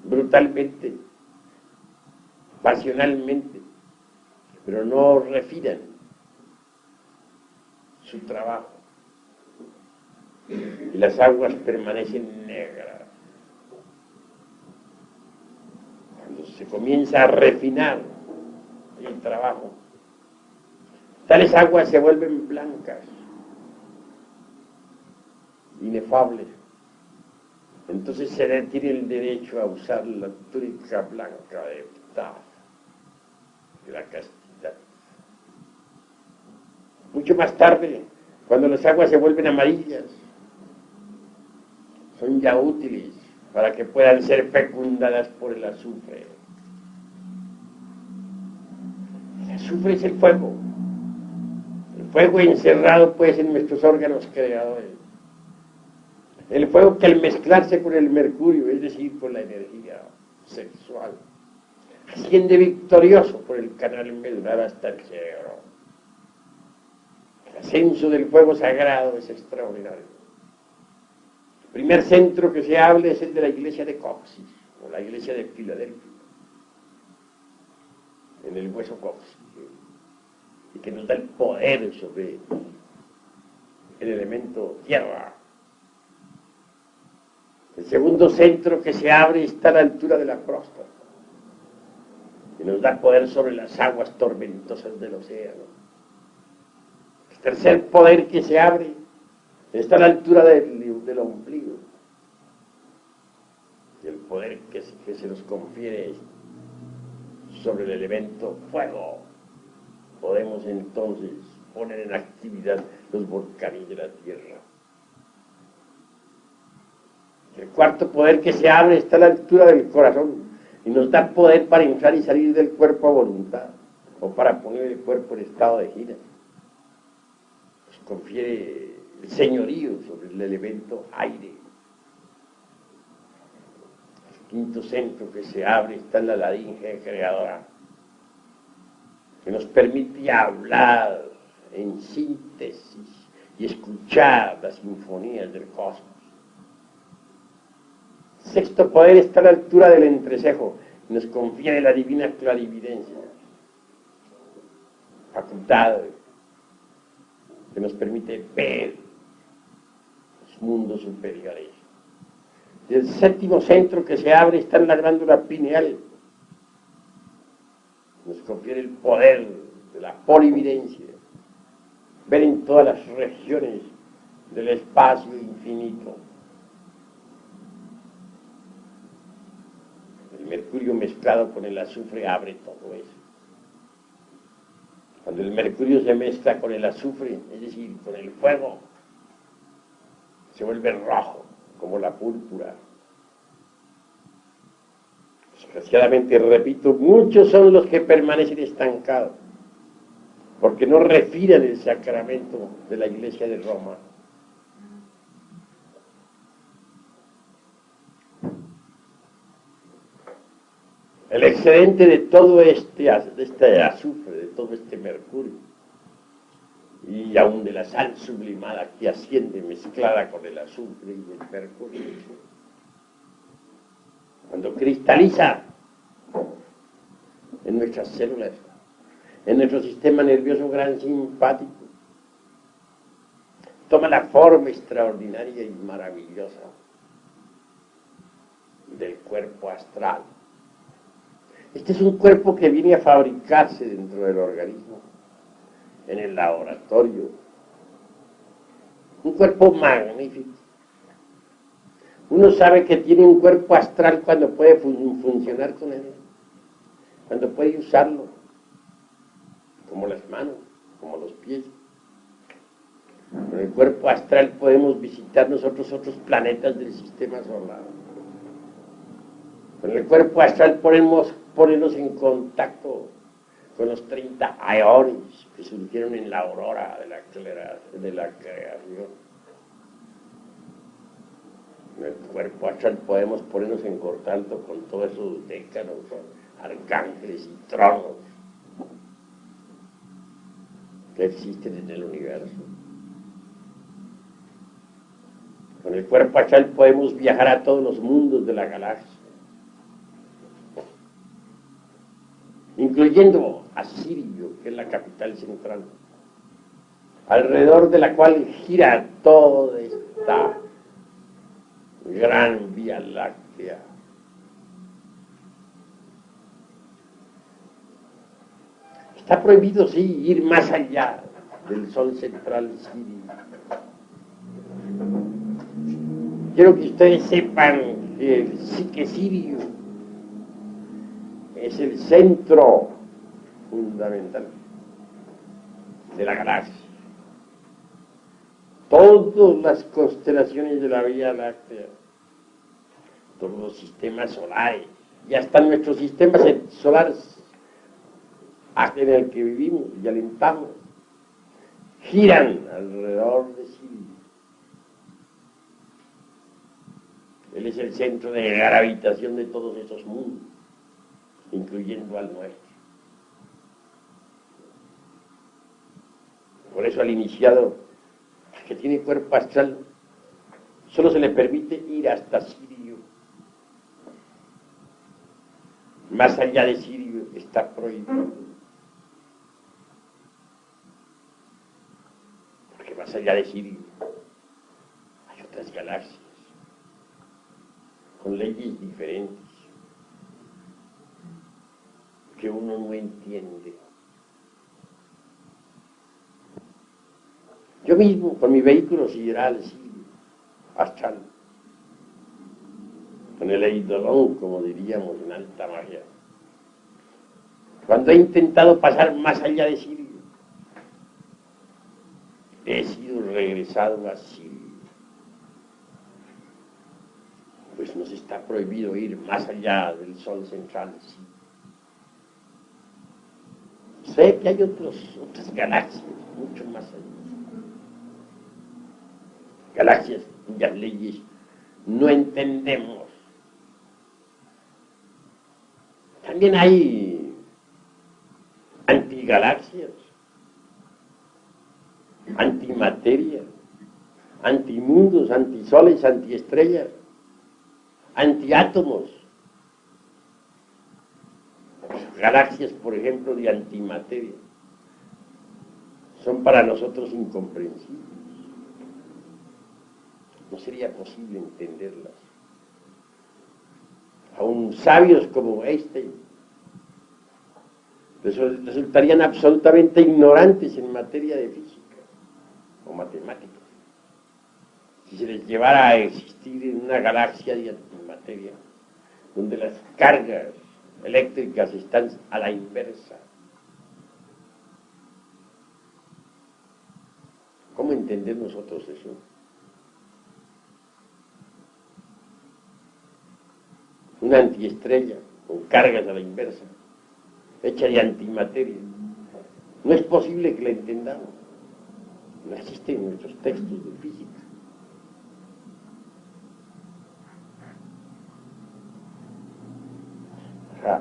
brutalmente, pasionalmente, pero no refinan su trabajo. Y las aguas permanecen negras. Cuando se comienza a refinar el trabajo, tales aguas se vuelven blancas, inefables. Entonces se le tiene el derecho a usar la túnica blanca de Ptah, de la castidad. Mucho más tarde, cuando las aguas se vuelven amarillas, son ya útiles para que puedan ser fecundadas por el azufre. El azufre es el fuego encerrado pues en nuestros órganos creadores. El fuego que al mezclarse con el mercurio, es decir, con la energía sexual, asciende victorioso por el canal medular hasta el cerebro. El ascenso del fuego sagrado es extraordinario. El primer centro que se habla es el de la iglesia de Coxis, o la iglesia de Filadelfia, en el hueso Coxis, y que nos da el poder sobre el elemento tierra. El segundo centro que se abre está a la altura de la próstata, y nos da poder sobre las aguas tormentosas del océano. El tercer poder que se abre está a la altura del ombligo, y el poder que se nos confiere sobre el elemento fuego. Podemos entonces poner en actividad los volcanes de la tierra. El cuarto poder que se abre está a la altura del corazón y nos da poder para entrar y salir del cuerpo a voluntad, o para poner el cuerpo en estado de gira. Nos confiere el señorío sobre el elemento aire. El quinto centro que se abre está en la laringe creadora, que nos permite hablar en síntesis y escuchar las sinfonías del cosmos. Sexto poder está a la altura del entrecejo, nos confiere la divina clarividencia, facultad que nos permite ver los mundos superiores. Y el séptimo centro que se abre está en la glándula pineal, nos confiere el poder de la polividencia, ver en todas las regiones del espacio infinito. El mercurio mezclado con el azufre abre todo eso. Cuando el mercurio se mezcla con el azufre, es decir, con el fuego, se vuelve rojo, como la púrpura. Desgraciadamente, repito, muchos son los que permanecen estancados, porque no refieren el sacramento de la Iglesia de Roma. El excedente de todo este azufre, de todo este mercurio, y aún de la sal sublimada que asciende mezclada con el azufre y el mercurio, cuando cristaliza en nuestras células, en nuestro sistema nervioso gran simpático, toma la forma extraordinaria y maravillosa del cuerpo astral. Este es un cuerpo que viene a fabricarse dentro del organismo, en el laboratorio. Un cuerpo magnífico. Uno sabe que tiene un cuerpo astral cuando puede funcionar con él, cuando puede usarlo, como las manos, como los pies. Con el cuerpo astral podemos visitar nosotros otros planetas del sistema solar. Con el cuerpo astral podemos ponernos en contacto con los 30 aeones que surgieron en la aurora de la creación. Con el cuerpo astral podemos ponernos en contacto con todos esos décanos, arcángeles y tronos que existen en el universo. Con el cuerpo astral podemos viajar a todos los mundos de la galaxia, incluyendo a Sirio, que es la capital central, alrededor de la cual gira toda esta gran Vía Láctea. Está prohibido, sí, ir más allá del Sol central Sirio. Quiero que ustedes sepan que Sirio es el centro fundamental de la galaxia. Todas las constelaciones de la Vía Láctea, todos los sistemas solares, y hasta nuestro sistema solar en el que vivimos y alentamos, giran alrededor de Sirio. Él es el centro de gravitación de todos esos mundos, incluyendo al nuestro. Por eso al iniciado, que tiene cuerpo astral, solo se le permite ir hasta Sirio. Más allá de Sirio está prohibido. Porque más allá de Sirio hay otras galaxias con leyes diferentes que uno no entiende. Yo mismo, con mi vehículo sideral, astral, con el eidolon, como diríamos en alta magia, cuando he intentado pasar más allá de Sirio, he sido regresado a Sirio. Pues nos está prohibido ir más allá del Sol central. Sé que hay otras galaxias, mucho más allá. Galaxias cuyas leyes no entendemos. También hay antigalaxias, antimateria, antimundos, antisoles, antiestrellas. antiátomos, galaxias, por ejemplo, de antimateria, son para nosotros incomprensibles. No sería posible entenderlas. Aún sabios como Einstein resultarían absolutamente ignorantes en materia de física o matemáticas si se les llevara a existir en una galaxia de antimateria donde las cargas eléctricas están a la inversa. ¿Cómo entender nosotros eso? Una antiestrella con cargas a la inversa, hecha de antimateria. No es posible que la entendamos. No existe en nuestros textos de física.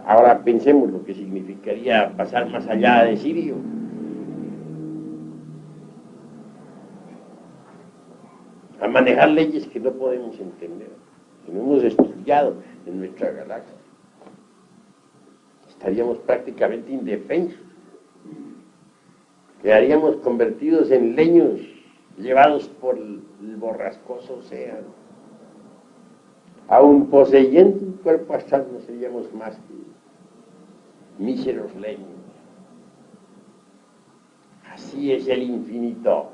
Ahora pensemos lo que significaría pasar más allá de Sirio. A manejar leyes que no podemos entender, que no hemos estudiado en nuestra galaxia. Estaríamos prácticamente indefensos. Quedaríamos convertidos en leños llevados por el borrascoso océano. Aun poseyendo un cuerpo astral, no seríamos más que míseros leños. Así es el infinito.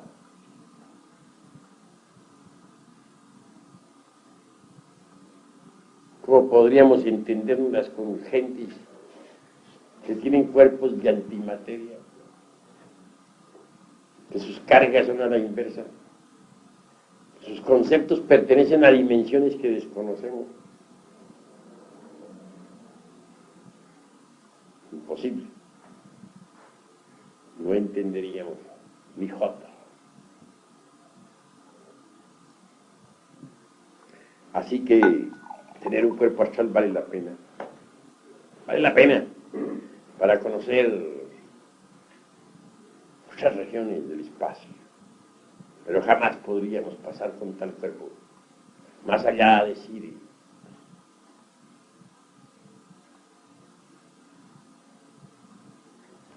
¿Cómo podríamos entendernos con gentes que tienen cuerpos de antimateria, que sus cargas son a la inversa, sus conceptos pertenecen a dimensiones que desconocemos? Imposible. No entenderíamos ni jota. Así que tener un cuerpo astral vale la pena. Vale la pena para conocer muchas regiones del espacio. Pero jamás podríamos pasar con tal cuerpo más allá de Sirio.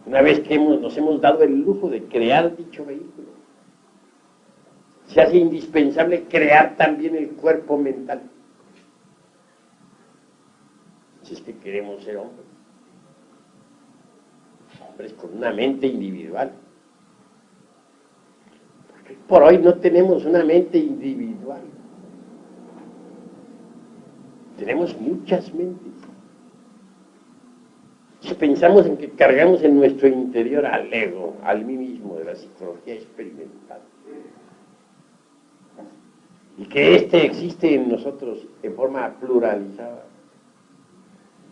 Una vez que nos hemos dado el lujo de crear dicho vehículo, se hace indispensable crear también el cuerpo mental. Si es que queremos ser hombres con una mente individual. Porque por hoy no tenemos una mente individual. Tenemos muchas mentes. Si pensamos en que cargamos en nuestro interior al ego, al mí mismo de la psicología experimental, y que éste existe en nosotros de forma pluralizada,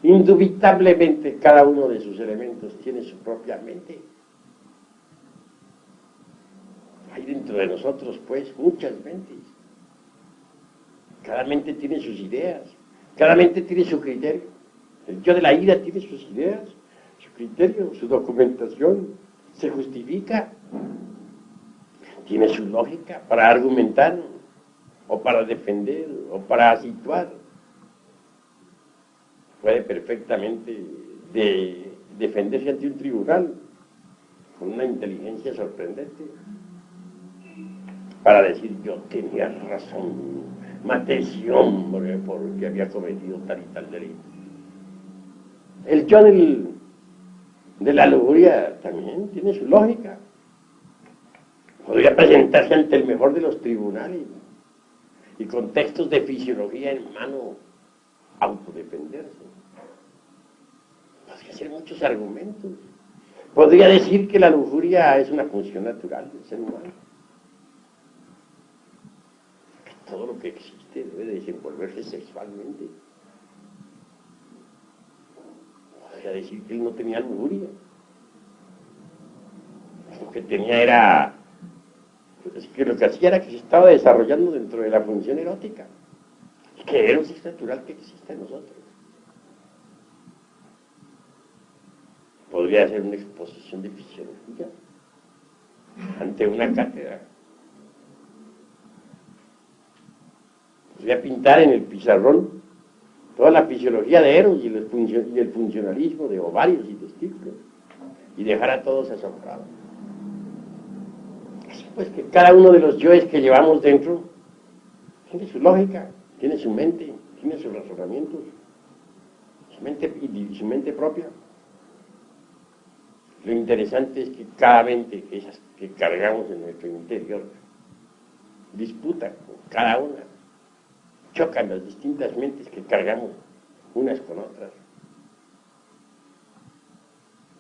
indubitablemente cada uno de sus elementos tiene su propia mente. Hay dentro de nosotros, pues, muchas mentes. Cada mente tiene sus ideas, cada mente tiene su criterio. El yo de la ira tiene sus ideas, su criterio, su documentación, se justifica, tiene su lógica para argumentar, o para defender, o para situar. Puede perfectamente defenderse ante un tribunal con una inteligencia sorprendente para decir: yo tenía razón, maté ese hombre porque había cometido tal y tal delito. El yo de la lujuria también tiene su lógica. Podría presentarse ante el mejor de los tribunales y con textos de fisiología en mano autodefenderse. Podría hacer muchos argumentos. Podría decir que la lujuria es una función natural del ser humano, que todo lo que existe debe desenvolverse sexualmente. Podría decir que él no tenía lujuria. Lo que tenía era, que lo que hacía era que se estaba desarrollando dentro de la función erótica, y que era un ser natural que existe en nosotros. Podría hacer una exposición de fisiología ante una cátedra. Podría pintar en el pizarrón toda la fisiología de Eros y el funcionalismo de ovarios y testículos, y dejar a todos asombrados. Así pues que cada uno de los yoes que llevamos dentro tiene su lógica, tiene su mente, tiene sus razonamientos, su mente propia. Lo interesante es que cada mente que cargamos en nuestro interior disputa con cada una, chocan las distintas mentes que cargamos unas con otras.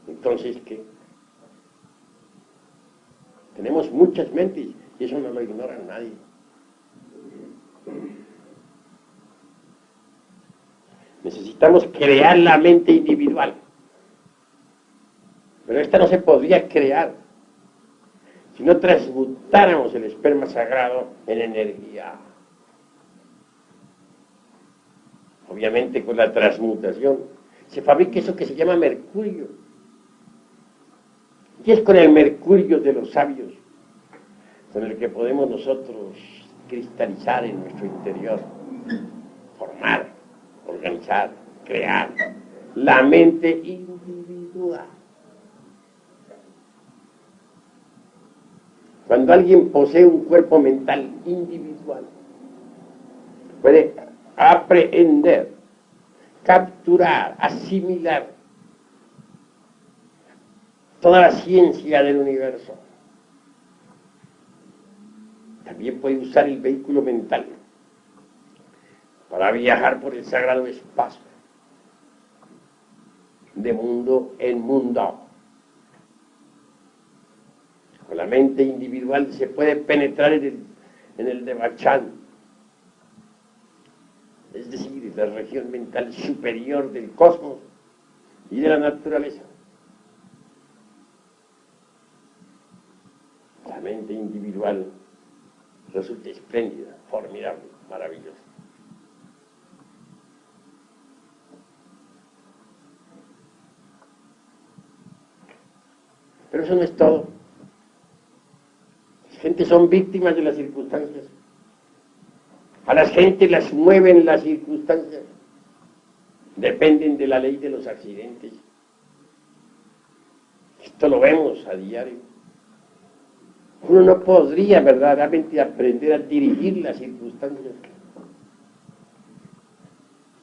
Entonces, ¿qué? Tenemos muchas mentes y eso no lo ignora nadie. Necesitamos crear la mente individual, pero esta no se podría crear si no transmutáramos el esperma sagrado en energía. Obviamente con la transmutación se fabrica eso que se llama mercurio. Y es con el mercurio de los sabios con el que podemos nosotros cristalizar en nuestro interior, formar, organizar, crear la mente individual. Cuando alguien posee un cuerpo mental individual, puede aprehender, capturar, asimilar toda la ciencia del universo. También puede usar el vehículo mental para viajar por el sagrado espacio, de mundo en mundo. Con la mente individual se puede penetrar en el Devachan, es decir, la región mental superior del cosmos y de la naturaleza. La mente individual resulta espléndida, formidable, maravillosa. Pero eso no es todo. Las gentes son víctimas de las circunstancias. A las gentes las mueven las circunstancias. Dependen de la ley de los accidentes. Esto lo vemos a diario. Uno no podría verdaderamente aprender a dirigir las circunstancias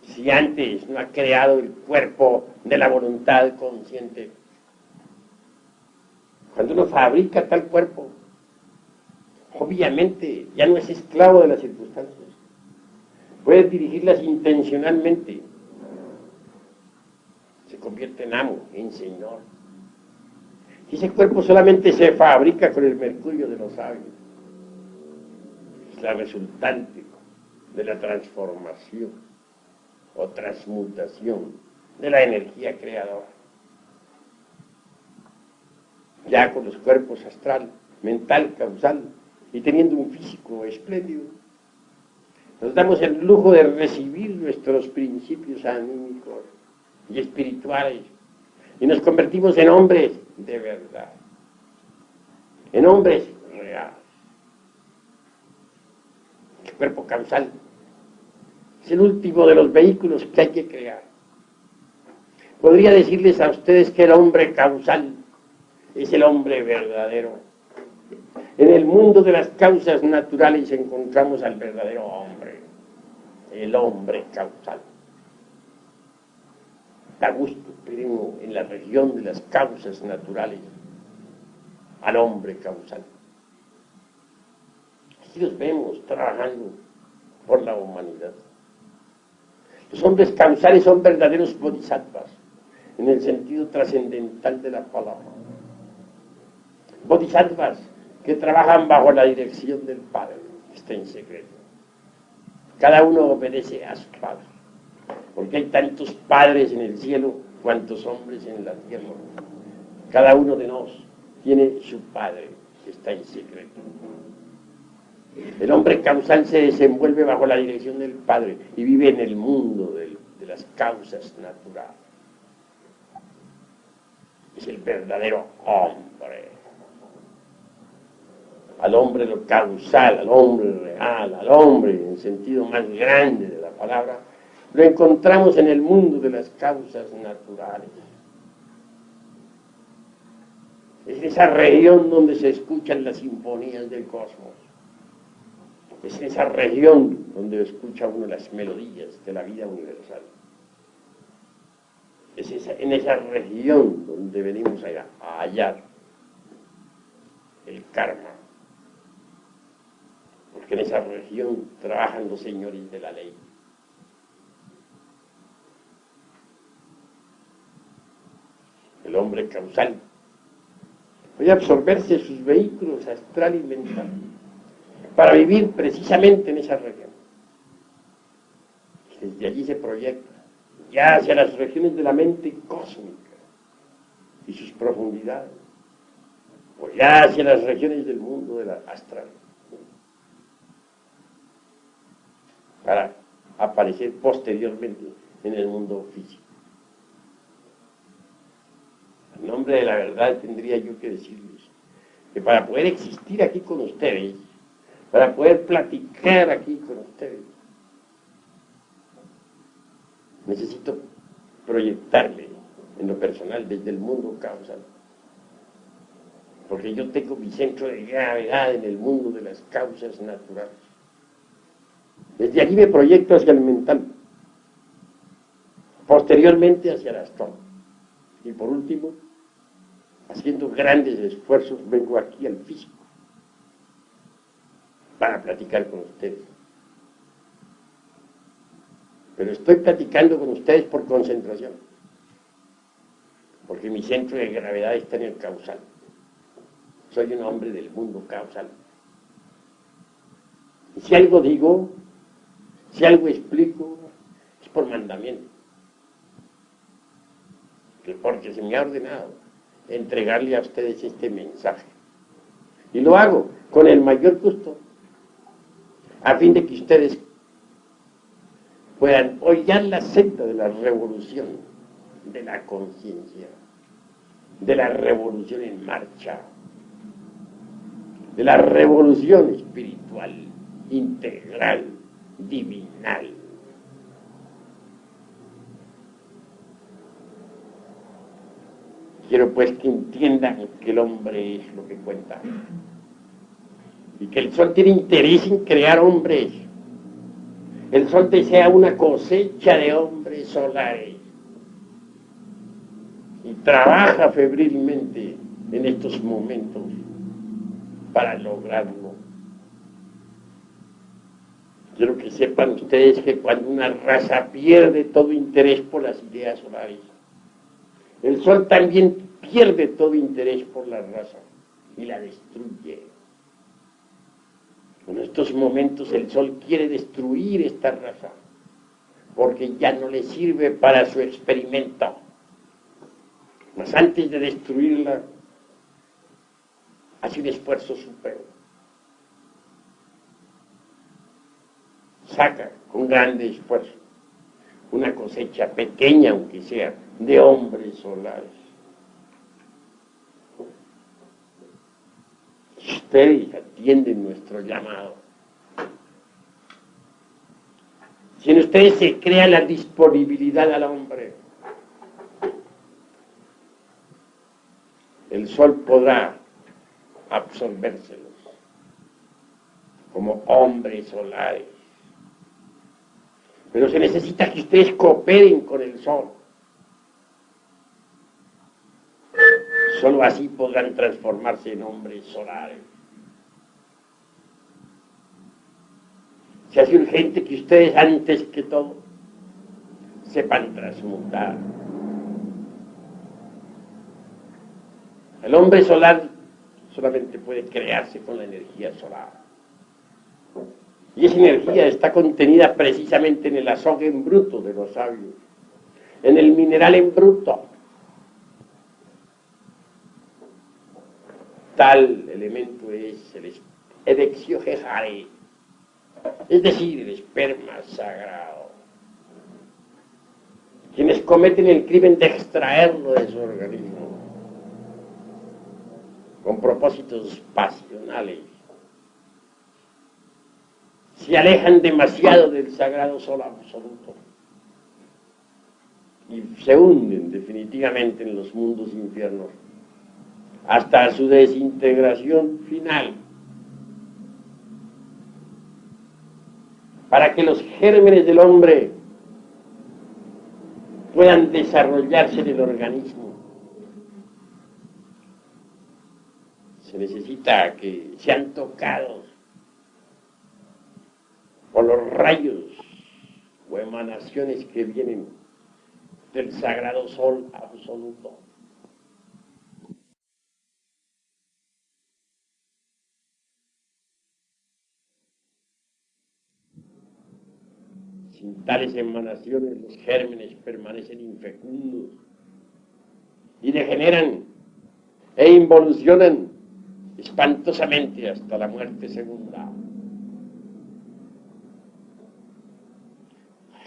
si antes no ha creado el cuerpo de la voluntad consciente. Cuando uno fabrica tal cuerpo, obviamente ya no es esclavo de las circunstancias. Puede dirigirlas intencionalmente. Se convierte en amo, en señor. Y ese cuerpo solamente se fabrica con el mercurio de los sabios. Es la resultante de la transformación o transmutación de la energía creadora. Ya con los cuerpos astral, mental, causal, y teniendo un físico espléndido, nos damos el lujo de recibir nuestros principios anímicos y espirituales, y nos convertimos en hombres de verdad, en hombres reales. El cuerpo causal es el último de los vehículos que hay que crear. Podría decirles a ustedes que el hombre causal es el hombre verdadero. En el mundo de las causas naturales encontramos al verdadero hombre, el hombre causal. Da gusto, pero en la región de las causas naturales, al hombre causal. Aquí los vemos trabajando por la humanidad. Los hombres causales son verdaderos bodhisattvas, en el sentido trascendental de la palabra. Bodhisattvas que trabajan bajo la dirección del Padre, que está en secreto. Cada uno obedece a su Padre, porque hay tantos padres en el cielo cuantos hombres en la tierra. Cada uno de nosotros tiene su Padre, que está en secreto. El hombre causal se desenvuelve bajo la dirección del Padre y vive en el mundo de las causas naturales. Es el verdadero hombre. Al hombre lo causal, al hombre real, al hombre en el sentido más grande de la palabra, lo encontramos en el mundo de las causas naturales. Es esa región donde se escuchan las sinfonías del cosmos. Es en esa región donde escucha uno las melodías de la vida universal. Es en esa región donde venimos a hallar el karma. Porque en esa región trabajan los señores de la ley. El hombre causal puede absorberse sus vehículos astral y mental para vivir precisamente en esa región. Y desde allí se proyecta ya hacia las regiones de la mente cósmica y sus profundidades, o ya hacia las regiones del mundo de la astral, para aparecer posteriormente en el mundo físico. En nombre de la verdad tendría yo que decirles que para poder existir aquí con ustedes, para poder platicar aquí con ustedes, necesito proyectarme en lo personal desde el mundo causal. Porque yo tengo mi centro de gravedad en el mundo de las causas naturales. Desde allí me proyecto hacia el mental, posteriormente hacia el astral. Y por último, haciendo grandes esfuerzos, vengo aquí al físico para platicar con ustedes. Pero estoy platicando con ustedes por concentración, porque mi centro de gravedad está en el causal. Soy un hombre del mundo causal. Y si algo digo, si algo explico, es por mandamiento. Porque se me ha ordenado entregarle a ustedes este mensaje. Y lo hago con el mayor gusto, a fin de que ustedes puedan hollar la senda de la revolución, de la conciencia, de la revolución en marcha, de la revolución espiritual, integral, divinal. Quiero pues que entiendan que el hombre es lo que cuenta y que el sol tiene interés en crear hombres. El sol desea una cosecha de hombres solares y trabaja febrilmente en estos momentos para lograrlo. Quiero que sepan ustedes que cuando una raza pierde todo interés por las ideas solares, el sol también pierde todo interés por la raza y la destruye. En estos momentos el sol quiere destruir esta raza porque ya no le sirve para su experimento. Mas antes de destruirla, hace un esfuerzo supremo. Saca con grande esfuerzo una cosecha pequeña, aunque sea, de hombres solares. Ustedes atienden nuestro llamado. Si en ustedes se crea la disponibilidad al hombre, el sol podrá absorbérselos como hombres solares. Pero se necesita que ustedes cooperen con el sol. Solo así podrán transformarse en hombres solares. Se hace urgente que ustedes, antes que todo, sepan transmutar. El hombre solar solamente puede crearse con la energía solar. Y esa energía está contenida precisamente en el azogue en bruto de los sabios, en el mineral en bruto. Tal elemento es el Edexio-Jejare, es decir, el esperma sagrado. Quienes cometen el crimen de extraerlo de su organismo con propósitos pasionales se alejan demasiado del sagrado sol absoluto y se hunden definitivamente en los mundos infiernos hasta su desintegración final, para que los gérmenes del hombre puedan desarrollarse en el organismo. Se necesita que sean tocados por los rayos o emanaciones que vienen del sagrado sol absoluto. Sin tales emanaciones, los gérmenes permanecen infecundos y degeneran e involucionan espantosamente hasta la muerte segunda.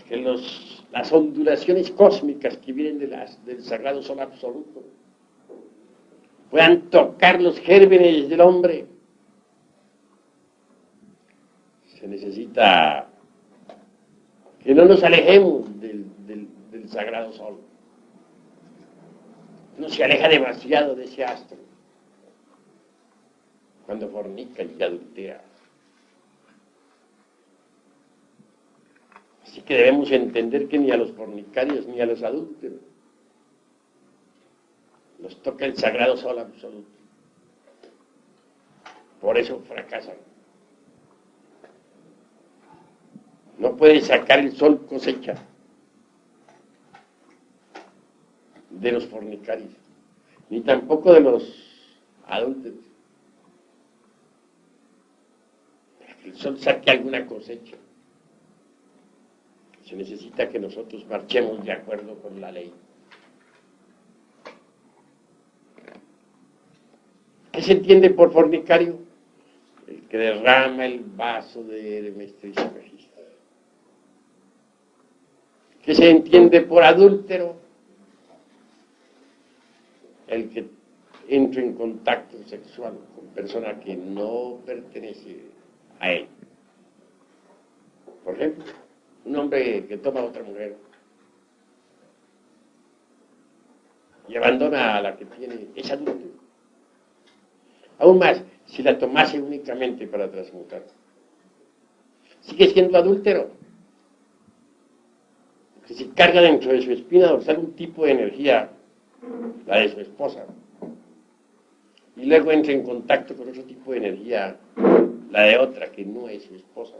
Que las ondulaciones cósmicas que vienen del sagrado sol absoluto puedan tocar los gérmenes del hombre. Se necesita que no nos alejemos del sagrado sol. No se aleja demasiado de ese astro cuando fornica y adultera. Así que debemos entender que ni a los fornicarios ni a los adúlteros los toca el sagrado sol absoluto. Por eso fracasan. No puede sacar el sol cosecha de los fornicarios, ni tampoco de los adúlteros. Para que el sol saque alguna cosecha, se necesita que nosotros marchemos de acuerdo con la ley. ¿Qué se entiende por fornicario? El que derrama el vaso de Hermes Trismegisto. ¿Qué se entiende por adúltero? El que entra en contacto sexual con persona que no pertenece a él. Por ejemplo, un hombre que toma a otra mujer y abandona a la que tiene, es adúltero. Aún más, si la tomase únicamente para transmutar, sigue siendo adúltero. Que se carga dentro de su espina dorsal un tipo de energía, la de su esposa, y luego entra en contacto con otro tipo de energía, la de otra, que no es su esposa.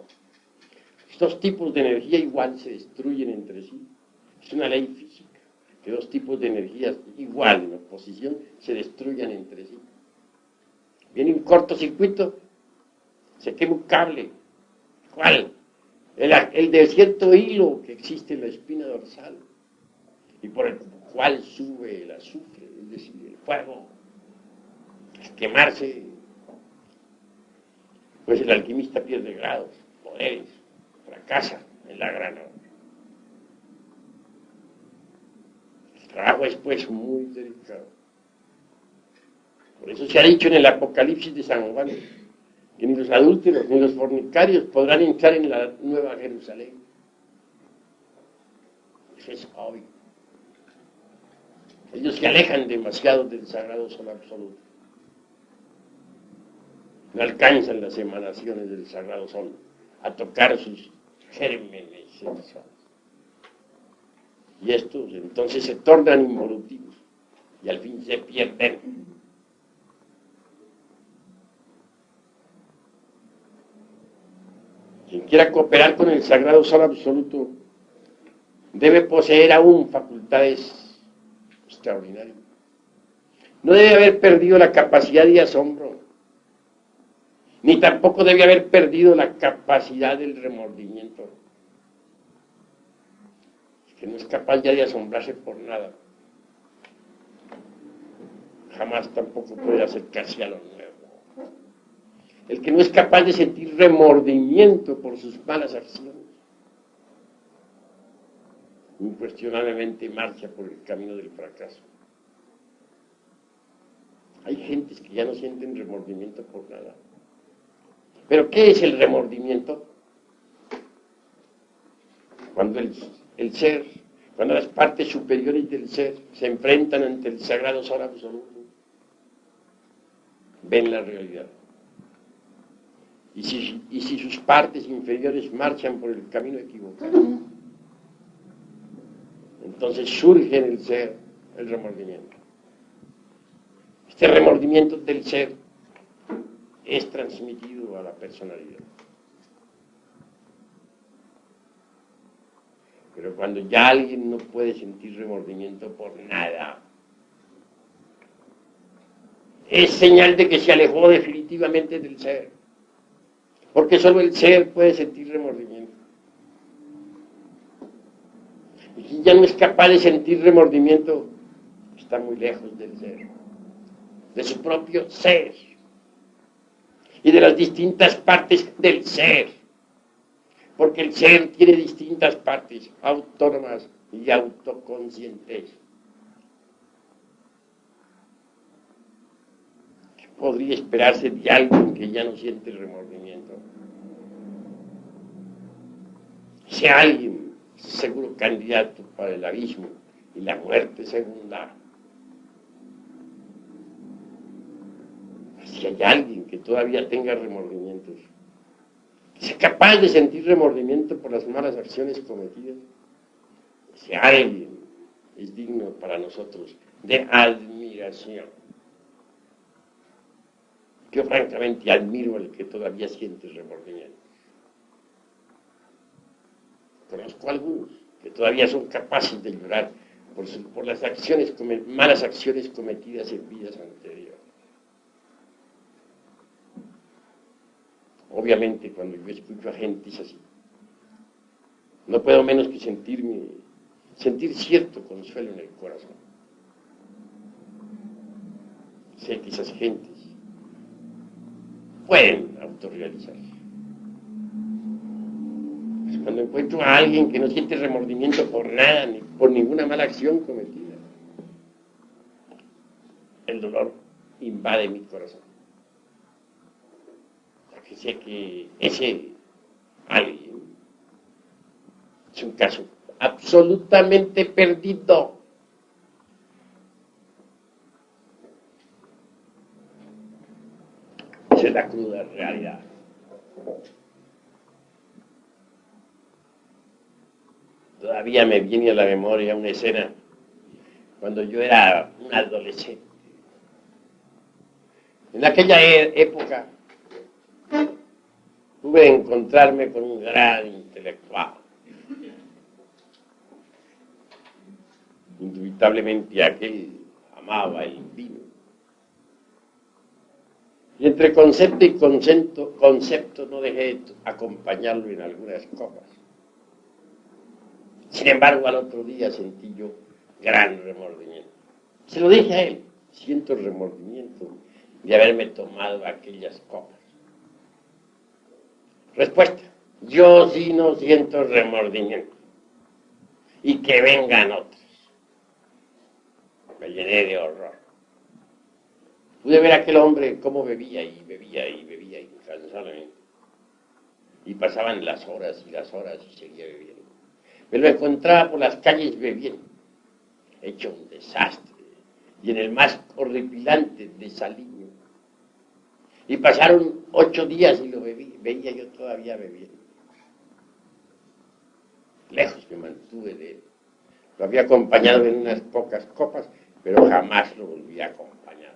Estos tipos de energía igual se destruyen entre sí. Es una ley física, que dos tipos de energías igual en oposición se destruyan entre sí. Viene un cortocircuito, se quema un cable. ¿Cuál? El de cierto hilo que existe en la espina dorsal y por el cual sube el azufre, es decir, el fuego. Al quemarse, pues el alquimista pierde grados, poderes, fracasa en la grana. El trabajo es pues muy delicado. Por eso se ha dicho en el Apocalipsis de San Juan que ni los adúlteros ni los fornicarios podrán entrar en la Nueva Jerusalén. Eso es obvio. Ellos se alejan demasiado del sagrado sol absoluto. No alcanzan las emanaciones del sagrado sol a tocar sus gérmenes sexuales. Y estos entonces se tornan involutivos y al fin se pierden. Quien quiera cooperar con el sagrado sol absoluto debe poseer aún facultades extraordinarias. No debe haber perdido la capacidad de asombro, ni tampoco debe haber perdido la capacidad del remordimiento. El que no es capaz ya de asombrarse por nada, jamás tampoco puede acercarse a lo nuevo. El que no es capaz de sentir remordimiento por sus malas acciones, incuestionablemente marcha por el camino del fracaso. Hay gentes que ya no sienten remordimiento por nada. ¿Pero qué es el remordimiento? Cuando el ser Cuando las partes superiores del ser se enfrentan ante el sagrado sol absoluto, ven la realidad. Y si sus partes inferiores marchan por el camino equivocado, entonces surge en el ser el remordimiento. Este remordimiento del ser es transmitido a la personalidad. Pero cuando ya alguien no puede sentir remordimiento por nada, es señal de que se alejó definitivamente del ser. Porque solo el ser puede sentir remordimiento. Y quien ya no es capaz de sentir remordimiento, está muy lejos del ser, de su propio ser y de las distintas partes del ser. Porque el ser tiene distintas partes autónomas y autoconscientes. ¿Qué podría esperarse de alguien que ya no siente el remordimiento? Ese alguien es seguro candidato para el abismo y la muerte segunda. Si hay alguien que todavía tenga remordimientos, que sea capaz de sentir remordimiento por las malas acciones cometidas, ese alguien es digno para nosotros de admiración. Yo francamente admiro al que todavía siente remordimiento. Conozco a algunos que todavía son capaces de llorar por las malas acciones cometidas en vidas anteriores. Obviamente, cuando yo escucho a gente así, no puedo menos que sentir cierto consuelo en el corazón. Sé que esas gentes pueden autorrealizarse. Pues cuando encuentro a alguien que no siente remordimiento por nada, ni por ninguna mala acción cometida, el dolor invade mi corazón. Porque sé que ese alguien es un caso absolutamente perdido. Esa es la cruda realidad. Todavía me viene a la memoria una escena cuando yo era un adolescente. En aquella época pude encontrarme con un gran intelectual. Indubitablemente aquel amaba el vino. Y entre concepto y concepto no dejé de acompañarlo en algunas copas. Sin embargo, al otro día sentí yo gran remordimiento. Se lo dije a él, siento remordimiento de haberme tomado aquellas copas. Respuesta, yo sí no siento remordimiento. Y que vengan otros. Me llené de horror. Pude ver a aquel hombre cómo bebía y bebía y bebía incansablemente. Y pasaban las horas y seguía bebiendo. Me lo encontraba por las calles bebiendo, hecho un desastre, y en el más horripilante desaliño. Y pasaron 8 días y lo veía yo todavía bebiendo. Lejos me mantuve de él. Lo había acompañado en unas pocas copas, pero jamás lo volví a acompañar.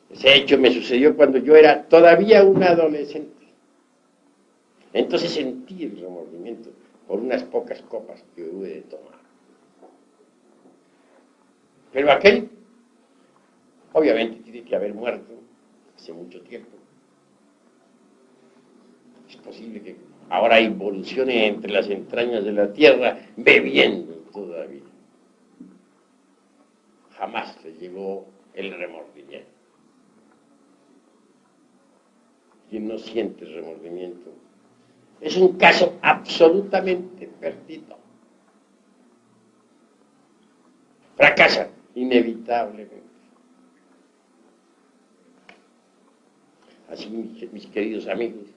Ese hecho me sucedió cuando yo era todavía un adolescente. Entonces sentí el remordimiento por unas pocas copas que hube de tomar. Pero aquel, obviamente, tiene que haber muerto hace mucho tiempo. Es posible que ahora involucione entre las entrañas de la tierra bebiendo todavía. Jamás le llegó el remordimiento. Quien no siente remordimiento es un caso absolutamente perdido. Fracasa inevitablemente. Así, mis queridos amigos,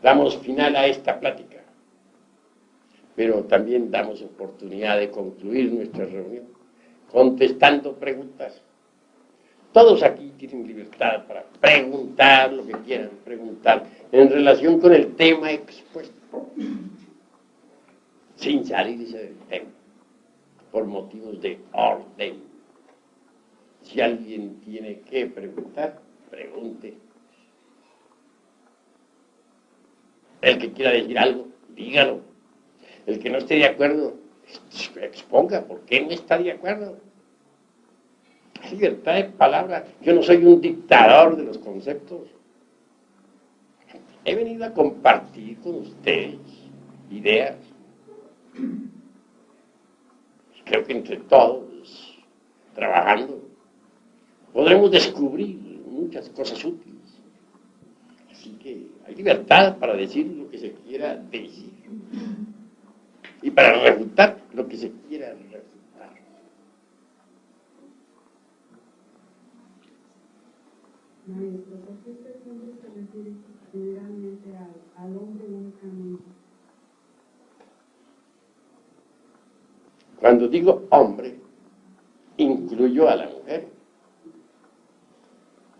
damos final a esta plática pero también damos oportunidad de concluir nuestra reunión contestando preguntas. Todos aquí tienen libertad para preguntar lo que quieran preguntar en relación con el tema expuesto, sin salirse del tema, por motivos de orden. Si alguien tiene que preguntar, pregunte. El que quiera decir algo, dígalo. El que no esté de acuerdo, exponga por qué no está de acuerdo. Hay libertad de palabra. Yo no soy un dictador de los conceptos. He venido a compartir con ustedes ideas. Creo que entre todos, trabajando, podremos descubrir muchas cosas útiles. Así que hay libertad para decir lo que se quiera decir y para refutar lo que se quiera refutar. Maestro, ¿por qué este nombre se refiere generalmente al hombre únicamente? Cuando digo hombre, incluyo a la mujer.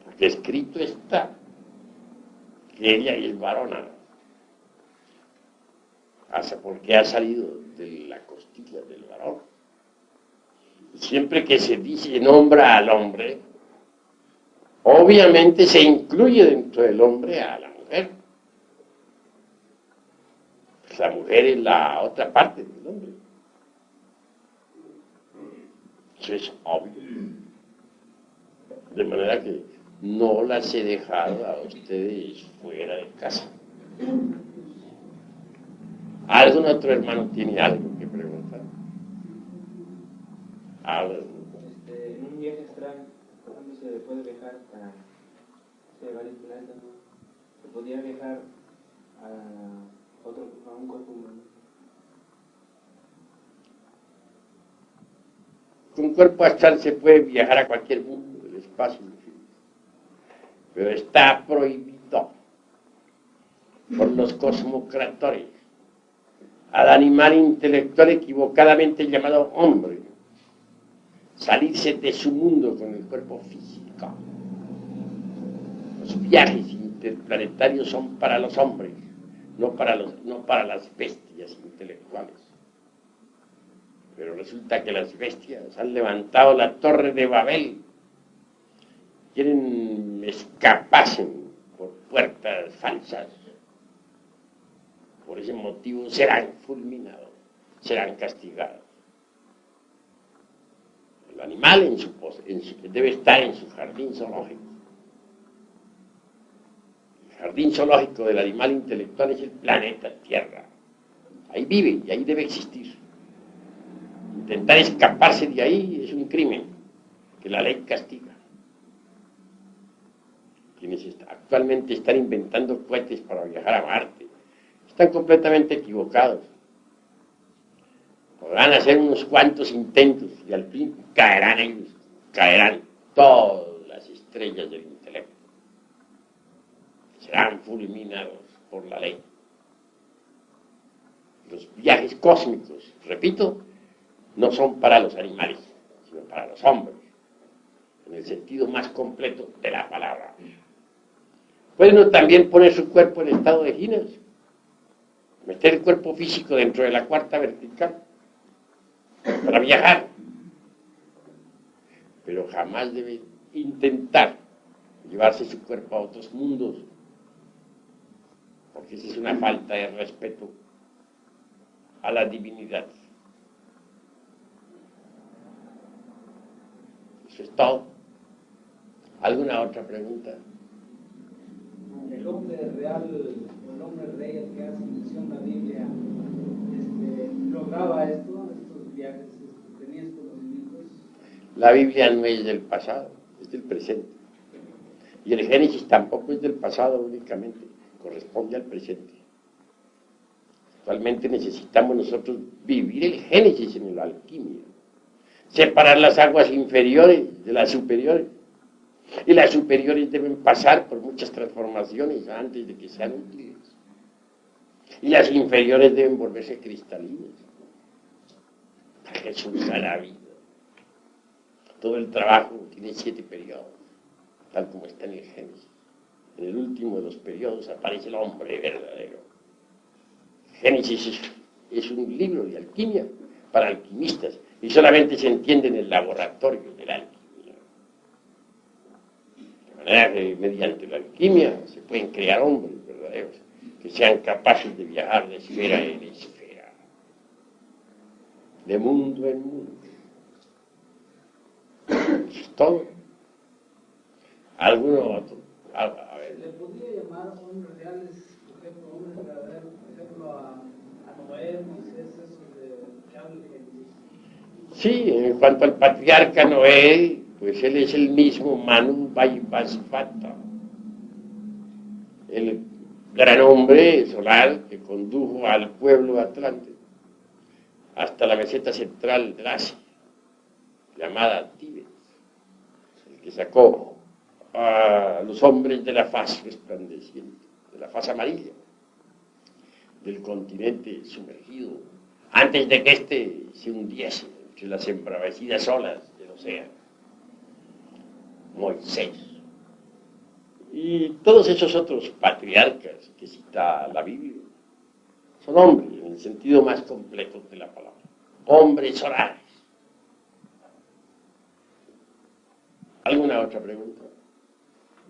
Porque escrito está que ella es varona. Porque ha salido de la costilla del varón. Siempre que se dice nombra al hombre, obviamente se incluye dentro del hombre a la mujer. Pues la mujer es la otra parte del hombre. Eso es obvio. De manera que no las he dejado a ustedes fuera de casa. ¿Algún otro hermano tiene algo que preguntar? En un viaje astral, ¿dónde se puede viajar para varios planetas? ¿No? ¿Se podría viajar a un cuerpo humano? Con cuerpo astral se puede viajar a cualquier mundo del espacio infinito, pero está prohibido por los cosmocratores al animal intelectual equivocadamente llamado hombre salirse de su mundo con el cuerpo físico. Los viajes interplanetarios son para los hombres, no para las bestias intelectuales. Pero resulta que las bestias han levantado la torre de Babel, quieren escaparse por puertas falsas. Por ese motivo serán fulminados, serán castigados. El animal debe estar en su jardín zoológico. El jardín zoológico del animal intelectual es el planeta Tierra. Ahí vive y ahí debe existir. Intentar escaparse de ahí es un crimen que la ley castiga. Quienes actualmente están inventando cohetes para viajar a Marte están completamente equivocados. Podrán hacer unos cuantos intentos y al fin caerán todas las estrellas del intelecto. Serán fulminados por la ley. Los viajes cósmicos, repito, no son para los animales, sino para los hombres, en el sentido más completo de la palabra. Puede uno también poner su cuerpo en estado de ginas, meter el cuerpo físico dentro de la cuarta vertical para viajar, pero jamás debe intentar llevarse su cuerpo a otros mundos, porque esa es una falta de respeto a la divinidad. Eso es todo. ¿Alguna otra pregunta? El hombre real o el hombre rey al que hace mención la Biblia lograba estos viajes, tenía estos conocimientos. La Biblia no es del pasado, es del presente. Y el Génesis tampoco es del pasado únicamente, corresponde al presente. Actualmente necesitamos nosotros vivir el Génesis en la alquimia, separar las aguas inferiores de las superiores. Y las superiores deben pasar por muchas transformaciones antes de que sean útiles. Y las inferiores deben volverse cristalinas para que surja la vida. Todo el trabajo tiene 7 periodos, tal como está en el Génesis. En el último de los periodos aparece el hombre verdadero. Génesis es un libro de alquimia para alquimistas y solamente se entiende en el laboratorio de la alquimia. De manera que mediante la alquimia se pueden crear hombres verdaderos que sean capaces de viajar de esfera en esfera, de mundo en mundo. Eso es todo. ¿Alguno otro? A ver. ¿Le podría llamar hombres reales, por ejemplo, hombres verdaderos, por ejemplo, a Noé, Moisés, esos que hablan de Jesús? Sí, en cuanto al patriarca Noé, pues él es el mismo Manu Vaivasvata, el gran hombre solar que condujo al pueblo atlante hasta la meseta central de Asia, llamada Tíbet, el que sacó a los hombres de la faz resplandeciente, de la faz amarilla, del continente sumergido, antes de que éste se hundiese entre las embravecidas olas del océano. Moisés. Y todos esos otros patriarcas que cita la Biblia son hombres en el sentido más completo de la palabra. Hombres solares. ¿Alguna otra pregunta?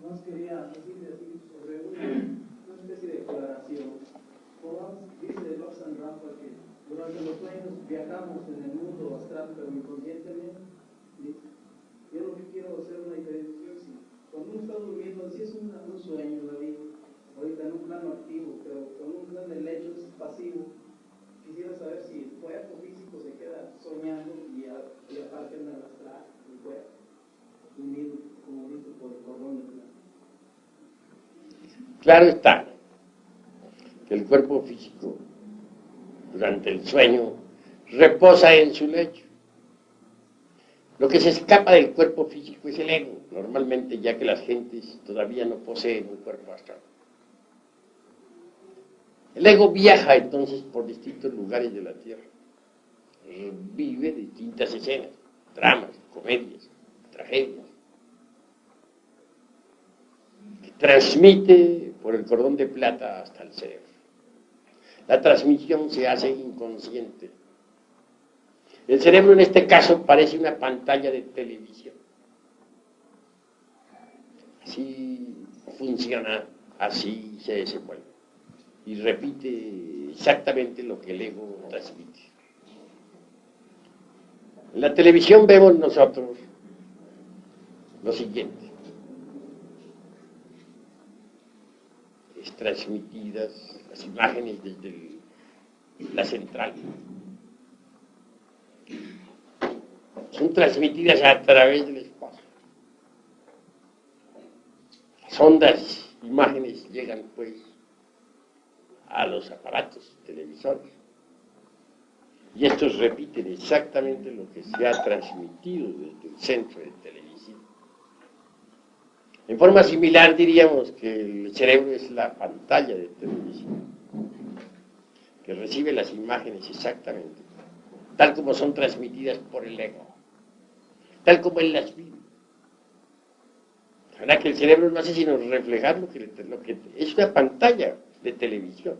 Más quería decirle así sobre una especie de declaración. Dice Lobsang Rampa que durante los sueños viajamos en el mundo astral, pero inconscientemente. Yo lo que quiero hacer una diferenciación, si cuando uno está durmiendo, si es un sueño, David, ahorita en un plano activo, pero cuando uno está en el lecho es pasivo, quisiera saber si el cuerpo físico se queda soñando y aparte en el astral, el cuerpo, unido, como dice, por el cordón de plata. Claro está que el cuerpo físico durante el sueño reposa en su lecho. Lo que se escapa del cuerpo físico es el ego, normalmente, ya que las gentes todavía no poseen un cuerpo astral. El ego viaja entonces por distintos lugares de la tierra, vive distintas escenas, dramas, comedias, tragedias, que transmite por el cordón de plata hasta el cerebro. La transmisión se hace inconsciente. El cerebro en este caso parece una pantalla de televisión. Así funciona, así se desenvuelve. Y repite exactamente lo que el ego transmite. En la televisión vemos nosotros lo siguiente. Es transmitidas las imágenes desde la central. Son transmitidas a través del espacio. Las ondas, imágenes llegan pues a los aparatos televisores y estos repiten exactamente lo que se ha transmitido desde el centro de televisión. En forma similar diríamos que el cerebro es la pantalla de televisión que recibe las imágenes exactamente tal como son transmitidas por el ego, tal como él las vive. La verdad que el cerebro no hace sino reflejar lo que es una pantalla de televisión,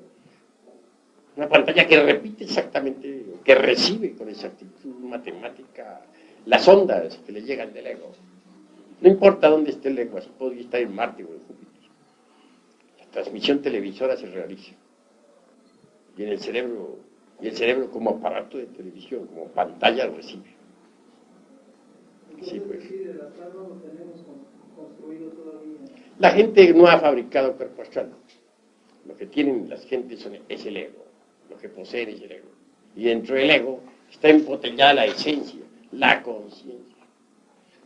una pantalla que repite exactamente, que recibe con exactitud matemática las ondas que le llegan del ego. No importa dónde esté el ego, así podría estar en Marte o en Júpiter. La transmisión televisora se realiza. Y el cerebro como aparato de televisión, como pantalla recibe. Sí, pues. La gente no ha fabricado cuerpo astral. Lo que tienen las gentes es el ego. Lo que poseen es el ego. Y dentro del ego está embotellada la esencia, la conciencia.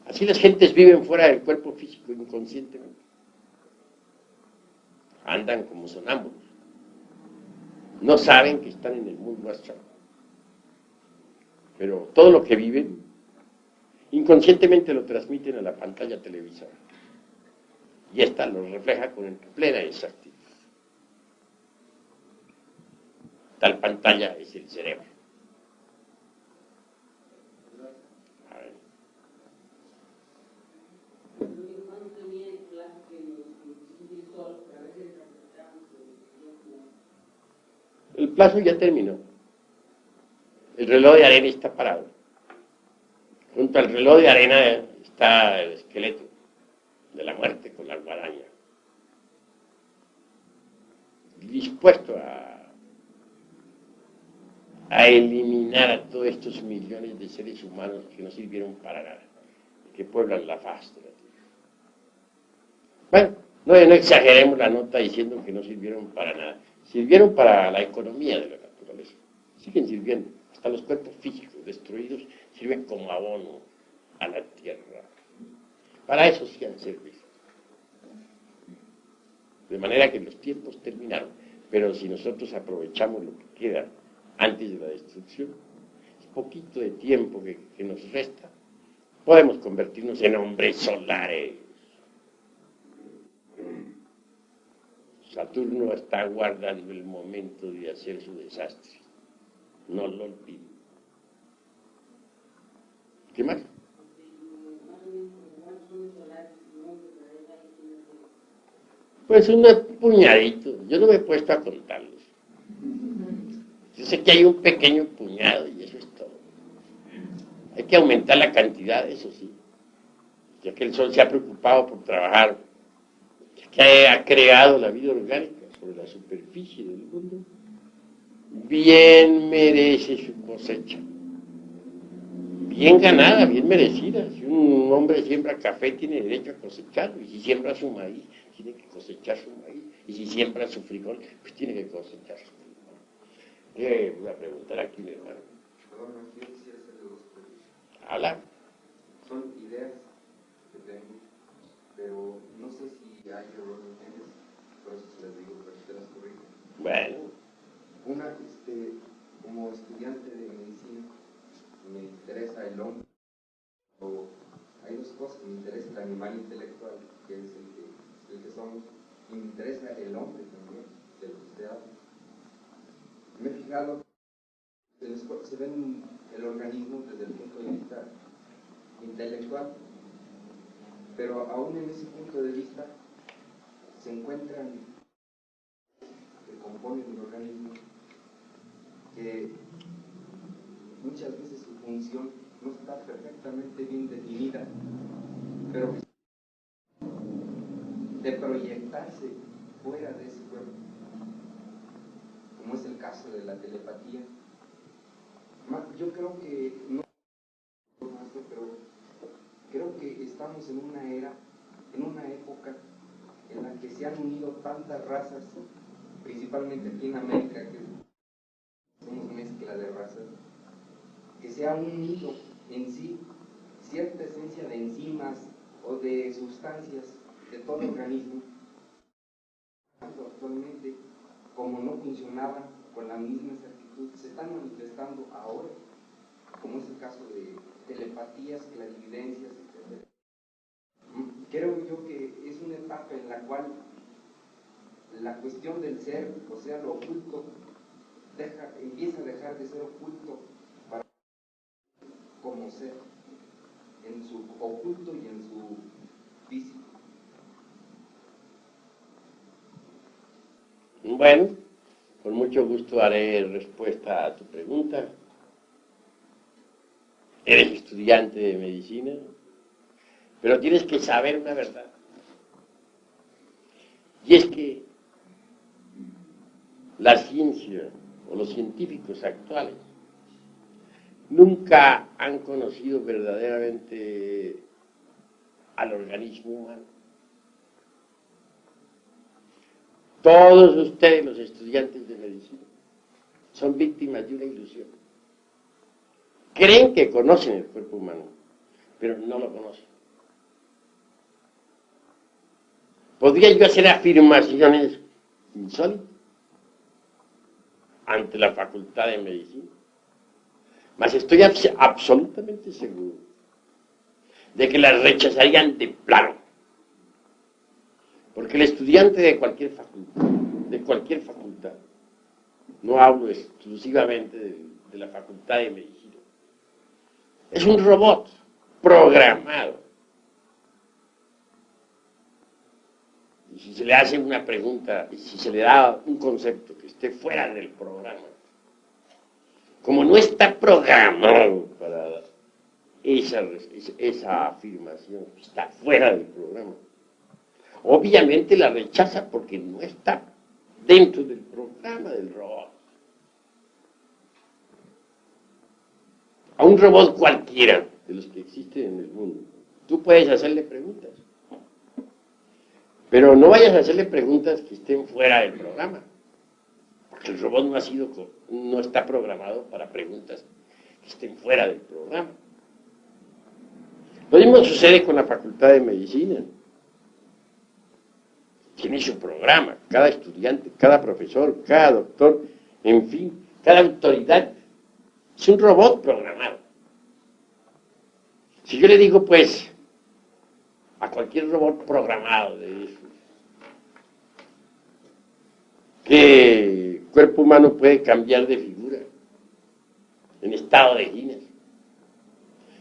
Así las gentes viven fuera del cuerpo físico inconscientemente. Andan como sonámbulos. No saben que están en el mundo astral. Pero todo lo que viven, inconscientemente lo transmiten a la pantalla televisora. Y esta lo refleja con plena exactitud. tal pantalla es el cerebro. A ver. El plazo ya terminó. El reloj de arena está parado. Junto al reloj de arena está el esqueleto de la muerte con la guadaña, dispuesto a eliminar a todos estos millones de seres humanos que no sirvieron para nada, que pueblan la faz de la tierra. Bueno, no exageremos la nota diciendo que no sirvieron para nada. Sirvieron para la economía de la naturaleza. Siguen sirviendo. Hasta los cuerpos físicos destruidos sirven como abono a la tierra. Para eso sí han servido. De manera que los tiempos terminaron. Pero si nosotros aprovechamos lo que queda antes de la destrucción, es poquito de tiempo que nos resta, podemos convertirnos en hombres solares. Saturno está guardando el momento de hacer su desastre. No lo olviden. ¿Qué más? Pues un puñadito. Yo no me he puesto a contarlos. Yo sé que hay un pequeño puñado y eso es todo. Hay que aumentar la cantidad, eso sí. Ya que el Sol se ha preocupado por trabajar, ya que ha creado la vida orgánica sobre la superficie del mundo, bien merece su cosecha. Bien ganada, bien merecida. Si un hombre siembra café, tiene derecho a cosecharlo. Y si siembra su maíz, tiene que cosechar su maíz. Y si siembra su frijol, pues tiene que cosechar su frijol. Voy a preguntar aquí, mi hermano. Perdón, yo quisiera hacerle dos preguntas. Habla. Son ideas que tengo, pero no sé si hay error en ellas, por eso se las digo, para que te las corrija. Bueno. Una, como estudiante de medicina, me interesa el hombre, o hay dos cosas, me interesa el animal intelectual, que es el que somos, y me interesa el hombre también, del que usted habla. Me he fijado, se ve el organismo desde el punto de vista intelectual, pero aún en ese punto de vista se encuentran que componen el organismo que muchas veces su función no está perfectamente bien definida, pero de proyectarse fuera de ese cuerpo, como es el caso de la telepatía. Yo creo que no, pero creo que estamos en una era, en una época en la que se han unido tantas razas, principalmente aquí en América, que somos mezcla de razas, que se ha unido en sí cierta esencia de enzimas o de sustancias de todo organismo, actualmente, como no funcionaban con la misma exactitud, se están manifestando ahora, como es el caso de telepatías, clarividencias, etc. Creo yo que es una etapa en la cual la cuestión del ser, o sea, lo oculto, empieza a dejar de ser oculto para como ser, en su oculto y en su físico. Bueno, con mucho gusto daré respuesta a tu pregunta. Eres estudiante de medicina, pero tienes que saber una verdad. Y es que la ciencia o los científicos actuales nunca han conocido verdaderamente al organismo humano. Todos ustedes, los estudiantes de medicina, son víctimas de una ilusión. Creen que conocen el cuerpo humano, pero no lo conocen. ¿Podría yo hacer afirmaciones insólitas ante la facultad de medicina? Mas estoy absolutamente seguro de que las rechazarían de plano. Porque el estudiante de cualquier facultad, no hablo exclusivamente de la Facultad de Medicina, es un robot programado. Y si se le hace una pregunta, y si se le da un concepto que esté fuera del programa, como no está programado para esa afirmación, está fuera del programa, obviamente la rechaza porque no está dentro del programa del robot. A un robot cualquiera de los que existen en el mundo, tú puedes hacerle preguntas, pero no vayas a hacerle preguntas que estén fuera del programa, porque el robot no está programado para preguntas que estén fuera del programa. Lo mismo sucede con la Facultad de Medicina. Tiene su programa, cada estudiante, cada profesor, cada doctor, en fin, cada autoridad es un robot programado. Si yo le digo, pues, a cualquier robot programado de eso, que el cuerpo humano puede cambiar de figura en estado de Guinness,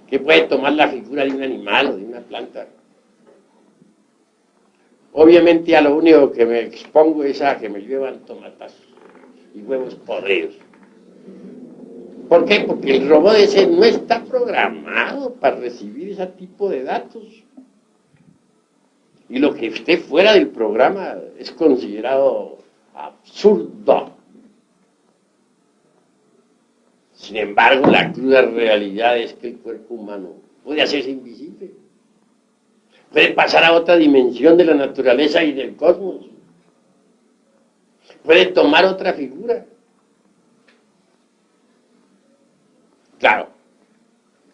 que puede tomar la figura de un animal o de una planta, obviamente a lo único que me expongo es a que me llevan tomatazos y huevos podridos. ¿Por qué? Porque el robot ese no está programado para recibir ese tipo de datos. Y lo que esté fuera del programa es considerado absurdo. Sin embargo, la cruda realidad es que el cuerpo humano puede hacerse invisible. Puede pasar a otra dimensión de la naturaleza y del cosmos. Puede tomar otra figura. Claro,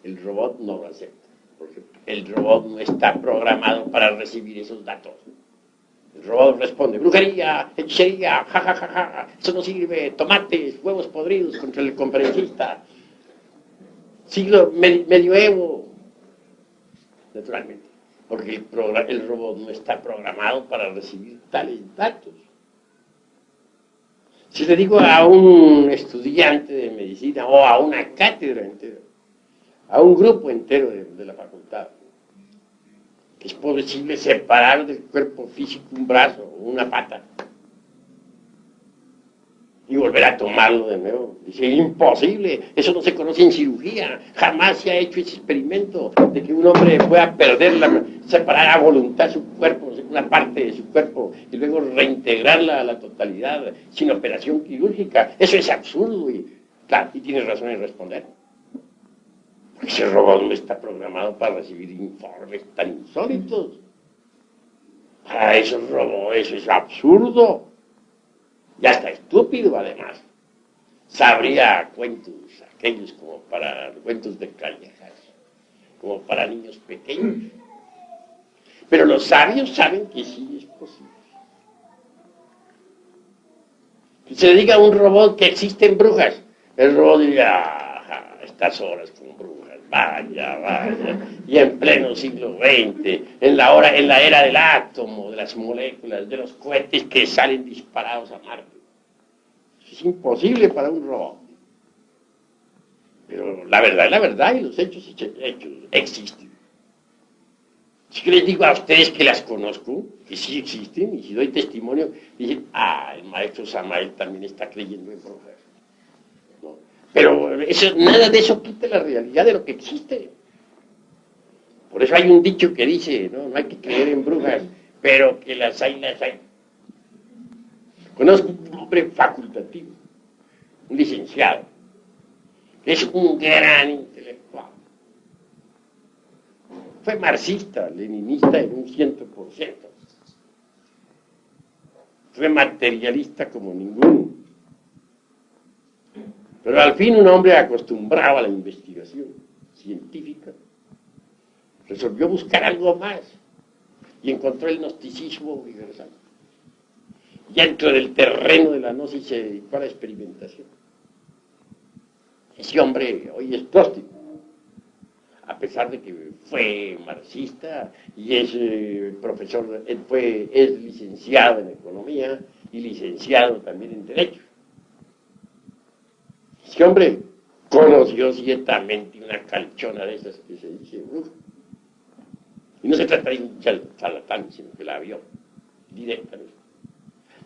el robot no lo acepta, porque el robot no está programado para recibir esos datos. El robot responde, brujería, hechicería, jajajaja, eso no sirve, tomates, huevos podridos contra el conferencista, medioevo, naturalmente, porque el robot no está programado para recibir tales datos. Si le digo a un estudiante de medicina o a una cátedra entera, a un grupo entero de la facultad, que es posible separar del cuerpo físico un brazo o una pata y volver a tomarlo de nuevo, dice, imposible, eso no se conoce en cirugía, jamás se ha hecho ese experimento de que un hombre pueda separar a voluntad su cuerpo, una parte de su cuerpo, y luego reintegrarla a la totalidad, sin operación quirúrgica. Eso es absurdo, y claro, y tienes razón en responder. Porque ese robot no está programado para recibir informes tan insólitos. Para esos robots, eso es absurdo. Ya está estúpido, además. Sabría cuentos, aquellos como para cuentos de callejas, como para niños pequeños. Pero los sabios saben que sí es posible. Si se le diga a un robot que existen brujas, el robot diría, estas horas con brujas, vaya, y en pleno siglo XX, en la era del átomo, de las moléculas, de los cohetes que salen disparados a Marte. Eso es imposible para un robot. Pero la verdad es la verdad y los hechos existen. Si les digo a ustedes que las conozco, que sí existen, y si doy testimonio, dicen, el maestro Samael también está creyendo en brujas. ¿No? Pero nada de eso quita la realidad de lo que existe. Por eso hay un dicho que dice, no hay que creer en brujas, pero que las hay, las hay. Conozco un hombre facultativo, un licenciado, que es un gran intelectual. Fue marxista, leninista en un 100%. Fue materialista como ninguno. Pero al fin un hombre acostumbrado a la investigación científica resolvió buscar algo más y encontró el gnosticismo universal. Y dentro del terreno de la gnosis se dedicó a la experimentación. Ese hombre hoy es gnóstico, a pesar de que fue marxista y es profesor, es licenciado en economía y licenciado también en derecho. Este hombre conoció ciertamente una calchona de esas que se dice, y no se trata de un charlatán, sino que la vio directamente.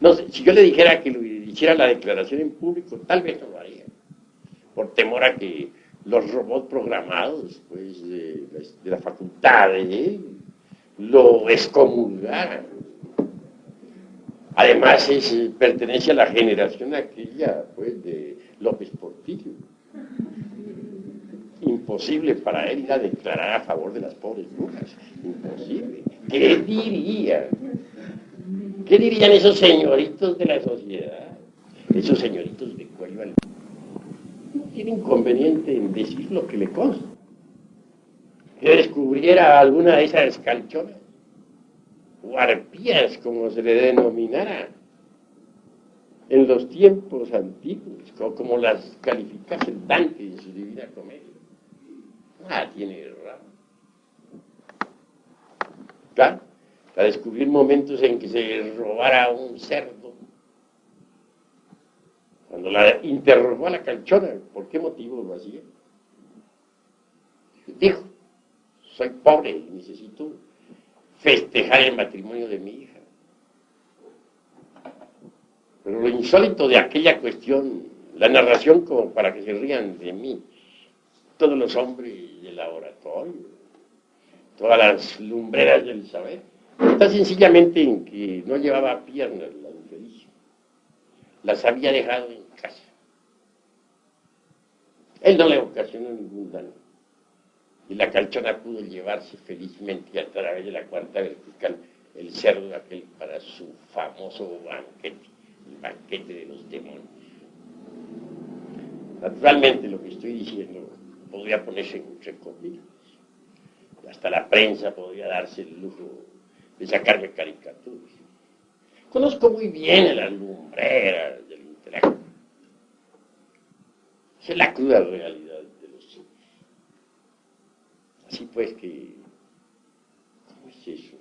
No sé, si yo le dijera que lo hiciera la declaración en público, tal vez no lo haría, por temor a que los robots programados, pues, de la facultad de él, lo excomulgaran. Además, pertenece a la generación aquella, pues, de López Portillo. Imposible para él ir a declarar a favor de las pobres brujas. Imposible. ¿Qué dirían? ¿Qué dirían esos señoritos de la sociedad? Esos señoritos de cuello al... No tiene inconveniente en decir lo que le consta. Que descubriera alguna de esas calchonas, o arpías, como se le denominara, en los tiempos antiguos, como las calificase Dante en su Divina Comedia. Tiene raro. Claro, a descubrir momentos en que se robara un cerdo. Cuando la interrogó a la calchona, ¿por qué motivo lo hacía? Dijo, soy pobre y necesito festejar el matrimonio de mi hija. Pero lo insólito de aquella cuestión, la narración como para que se rían de mí, todos los hombres del laboratorio, todas las lumbreras del saber, está sencillamente en que no llevaba piernas la infeliz, las había dejado en casa. Él no le ocasionó ningún daño, y la calchona pudo llevarse felizmente a través de la cuarta vertical el cerdo aquel para su famoso banquete, el banquete de los demonios. Naturalmente lo que estoy diciendo podría ponerse en comillas. Hasta la prensa podría darse el lujo de sacarme caricaturas. Conozco muy bien a las lumbreras del intelecto. Esa es la cruda realidad de los hechos. Así pues que, ¿cómo es eso?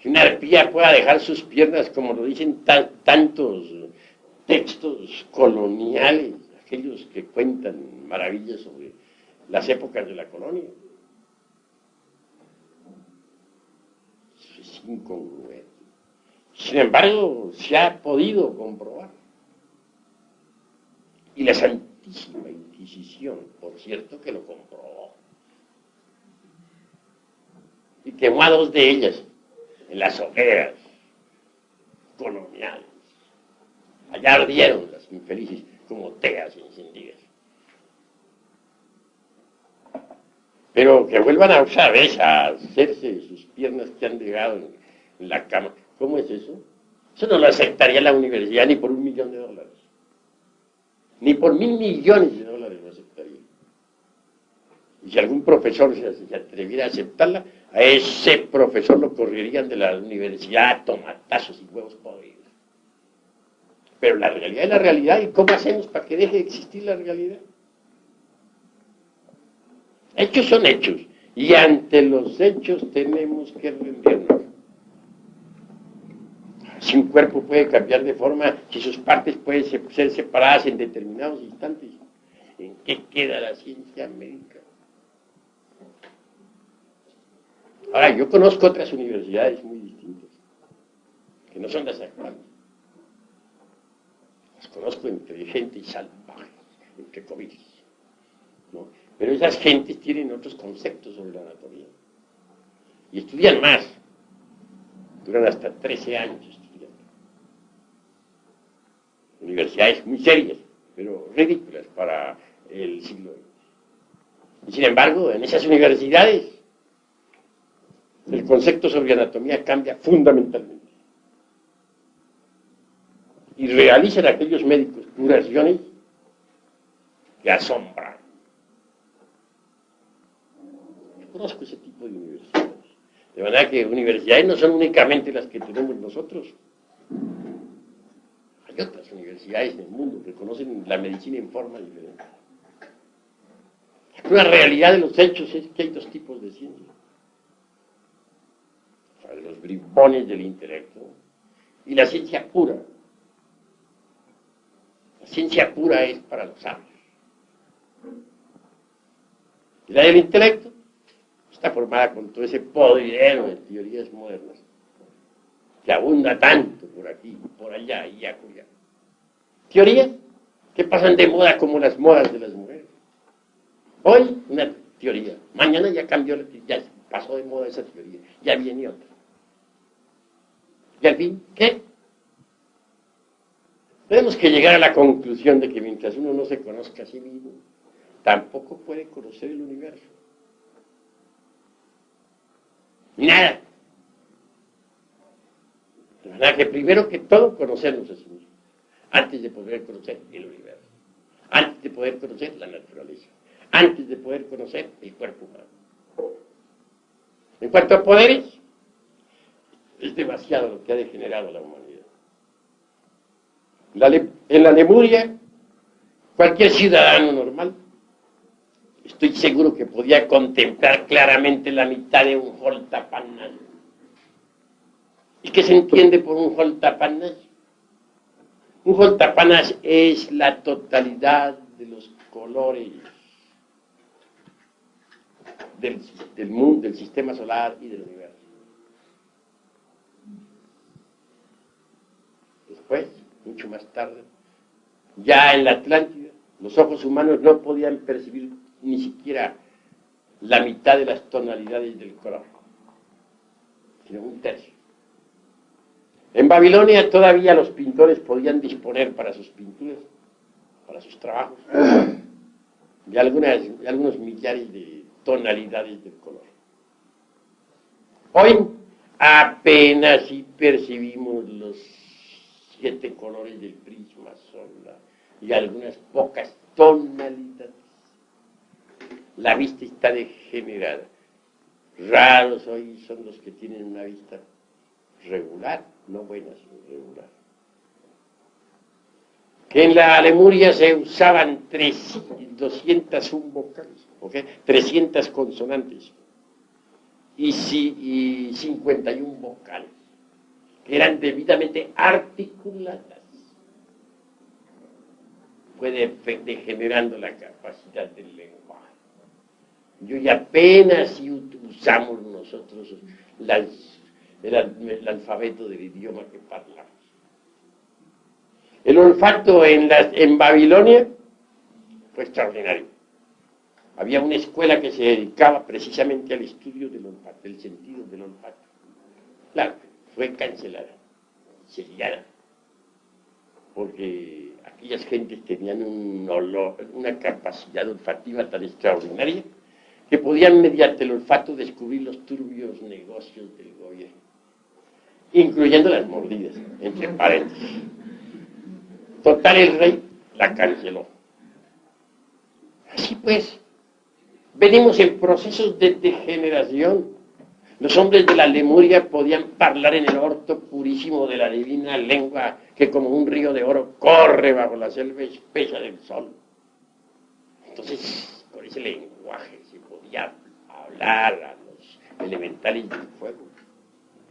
Que una arpía pueda dejar sus piernas, como lo dicen tantos textos coloniales, aquellos que cuentan maravillas sobre las épocas de la colonia. Eso es incongruente. Sin embargo, se ha podido comprobar. Y la Santísima Inquisición, por cierto, que lo comprobó. Y quemó a dos de ellas en las hogueras coloniales. Allá ardieron las infelices como teas encendidas. Pero que vuelvan a otra vez a hacerse sus piernas que han dejado en la cama. ¿Cómo es eso? Eso no lo aceptaría la universidad ni por $1.000.000. Ni por $1.000.000.000 lo aceptaría. Y si algún profesor se atreviera a aceptarla, a ese profesor lo correrían de la universidad a tomatazos y huevos podridos. Pero la realidad es la realidad, ¿y cómo hacemos para que deje de existir la realidad? Hechos son hechos, y ante los hechos tenemos que rendirnos. Si un cuerpo puede cambiar de forma, si sus partes pueden ser separadas en determinados instantes, ¿en qué queda la ciencia médica? Ahora, yo conozco otras universidades muy distintas, que no son las actuales. Las conozco entre gente salvaje, entre comillas, ¿no? Pero esas gentes tienen otros conceptos sobre la anatomía. Y estudian más. Duran hasta 13 años estudiando. Universidades muy serias, pero ridículas para el siglo XX. Y sin embargo, en esas universidades, el concepto sobre anatomía cambia fundamentalmente. Y realizan aquellos médicos curaciones que asombran. Yo conozco ese tipo de universidades. De manera que universidades no son únicamente las que tenemos nosotros. Hay otras universidades en el mundo que conocen la medicina en forma diferente. La realidad de los hechos es que hay dos tipos de ciencia. Los bribones del intelecto y la ciencia pura. La ciencia pura es para los sabios. Y la del intelecto está formada con todo ese podridero de teorías modernas que abunda tanto por aquí, por allá y acullá. Teorías que pasan de moda como las modas de las mujeres. Hoy una teoría, mañana ya cambió, ya pasó de moda esa teoría, ya viene otra. Y al fin, ¿qué? Tenemos que llegar a la conclusión de que mientras uno no se conozca a sí mismo, tampoco puede conocer el universo. Nada. De manera que primero que todo conocernos a sí mismos, antes de poder conocer el universo, antes de poder conocer la naturaleza, antes de poder conocer el cuerpo humano. En cuanto a poderes, es demasiado lo que ha degenerado la humanidad. En la Lemuria, cualquier ciudadano normal, estoy seguro que podía contemplar claramente la mitad de un Holtapannas. ¿Y qué se entiende por un Holtapannas? Un Holtapannas es la totalidad de los colores del mundo, del sistema solar y del universo. Después, mucho más tarde, ya en la Atlántida, los ojos humanos no podían percibir ni siquiera la mitad de las tonalidades del color, sino un tercio. En Babilonia todavía los pintores podían disponer para sus pinturas, para sus trabajos, de algunos millares de tonalidades del color. Hoy apenas si percibimos los 7 colores del prisma solar y algunas pocas tonalidades. La vista está degenerada. Raros hoy son los que tienen una vista regular, no buena, sino regular. Que en la Lemuria se usaban 201 vocales, ¿okay? 300 consonantes y 51 vocales, que eran debidamente articuladas. Fue degenerando la capacidad del lenguaje. Y apenas si usamos nosotros el alfabeto del idioma que hablamos. El olfato en Babilonia fue extraordinario. Había una escuela que se dedicaba precisamente al estudio del olfato, del sentido del olfato. Claro, fue cancelada, sellada, porque aquellas gentes tenían un olor, una capacidad olfativa tan extraordinaria que podían mediante el olfato descubrir los turbios negocios del gobierno, incluyendo las mordidas, entre paréntesis. Total, el rey la canceló. Así pues, venimos en procesos de degeneración. Los hombres de la Lemuria podían hablar en el orto purísimo de la divina lengua que como un río de oro corre bajo la selva espesa del sol. Entonces, con ese lenguaje se podía hablar a los elementales del fuego,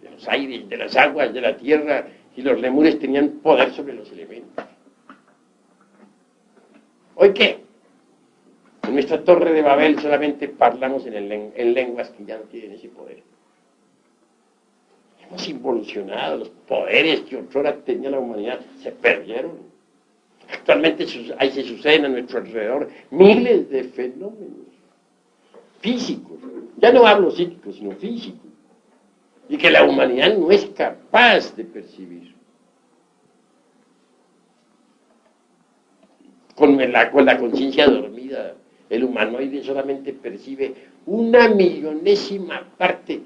de los aires, de las aguas, de la tierra, y los lemures tenían poder sobre los elementos. ¿Hoy qué? En nuestra torre de Babel solamente hablamos en lenguas que ya no tienen ese poder. Hemos involucionado, los poderes que otrora tenía la humanidad se perdieron. Actualmente se suceden a nuestro alrededor miles de fenómenos físicos, ya no hablo psíquicos, sino físicos, y que la humanidad no es capaz de percibir. Con la conciencia dormida, el humanoide solamente percibe 1/millonésima parte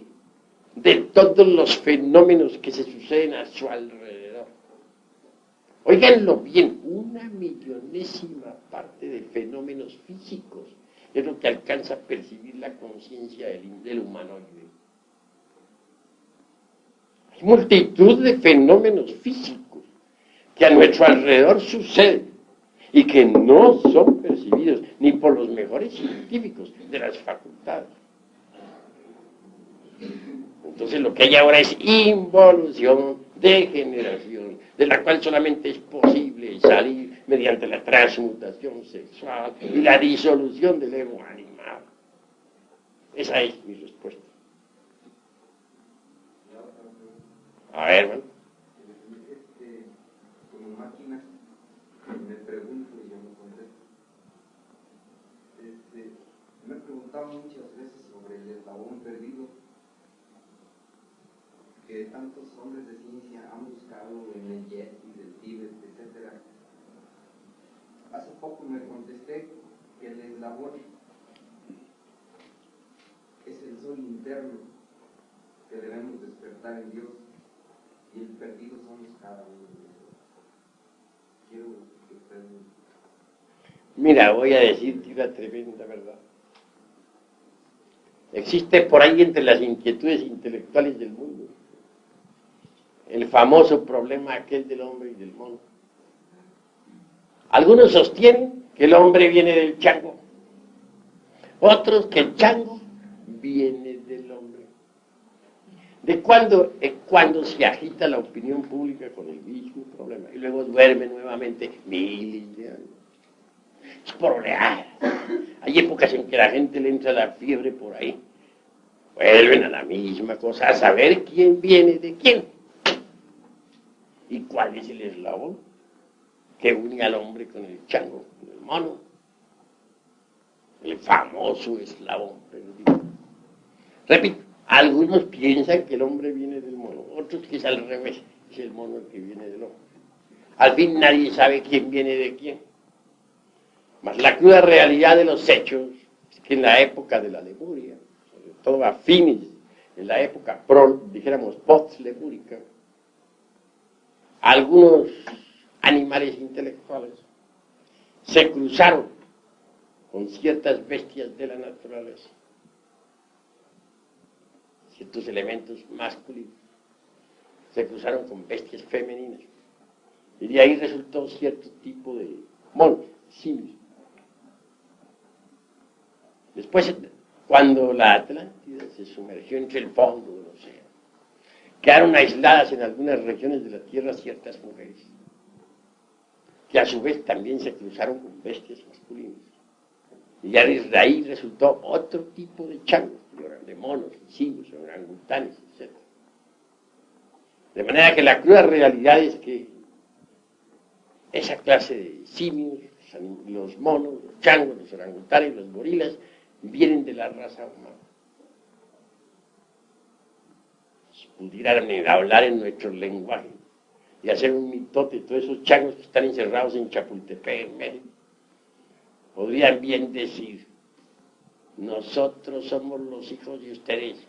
de todos los fenómenos que se suceden a su alrededor. Óiganlo bien, 1/millonésima parte de fenómenos físicos es lo que alcanza a percibir la conciencia del humanoide. Hay multitud de fenómenos físicos que a nuestro alrededor suceden y que no son percibidos ni por los mejores científicos de las facultades. Entonces lo que hay ahora es involución, degeneración, de la cual solamente es posible salir mediante la transmutación sexual y la disolución del ego animal. Esa es mi respuesta. A ver, hermano. Como máquina, me pregunto y yo me contesto. Me he preguntado muchas veces sobre el eslabón perdido que tantos hombres de ciencia han buscado en el Yeti, del Tíbet, etc. Hace poco me contesté que el eslabón es el sol interno que debemos despertar en Dios y el perdido somos cada uno de nosotros. Quiero que ustedes... Mira, voy a decirte una tremenda verdad. Existe por ahí entre las inquietudes intelectuales del mundo el famoso problema aquel del hombre y del mono. Algunos sostienen que el hombre viene del chango, otros que el chango viene del hombre. ¿De cuándo se agita la opinión pública con el mismo problema? Y luego duerme nuevamente miles de años. Es por oleadas. Hay épocas en que la gente le entra la fiebre por ahí. Vuelven a la misma cosa, a saber quién viene de quién. ¿Y cuál es el eslabón que une al hombre con el chango, con el mono? El famoso eslabón perdido. Repito, algunos piensan que el hombre viene del mono, otros que es al revés, es el mono el que viene del hombre. Al fin nadie sabe quién viene de quién. Mas la cruda realidad de los hechos es que en la época de la Lemuria, sobre todo a fines, en la época dijéramos post-lemúrica, algunos animales intelectuales se cruzaron con ciertas bestias de la naturaleza, ciertos elementos masculinos, se cruzaron con bestias femeninas, y de ahí resultó cierto tipo de monos, simios. Después, cuando la Atlántida se sumergió entre el fondo del océano, quedaron aisladas en algunas regiones de la Tierra ciertas mujeres, que a su vez también se cruzaron con bestias masculinas. Y ya desde ahí resultó otro tipo de changos, de monos, simios, orangutanes, etc. De manera que la cruda realidad es que esa clase de simios, los monos, los changos, los orangutanes, los gorilas, vienen de la raza humana. Si pudieran hablar en nuestro lenguaje y hacer un mitote de todos esos changos que están encerrados en Chapultepec, en México, podrían bien decir: nosotros somos los hijos de ustedes,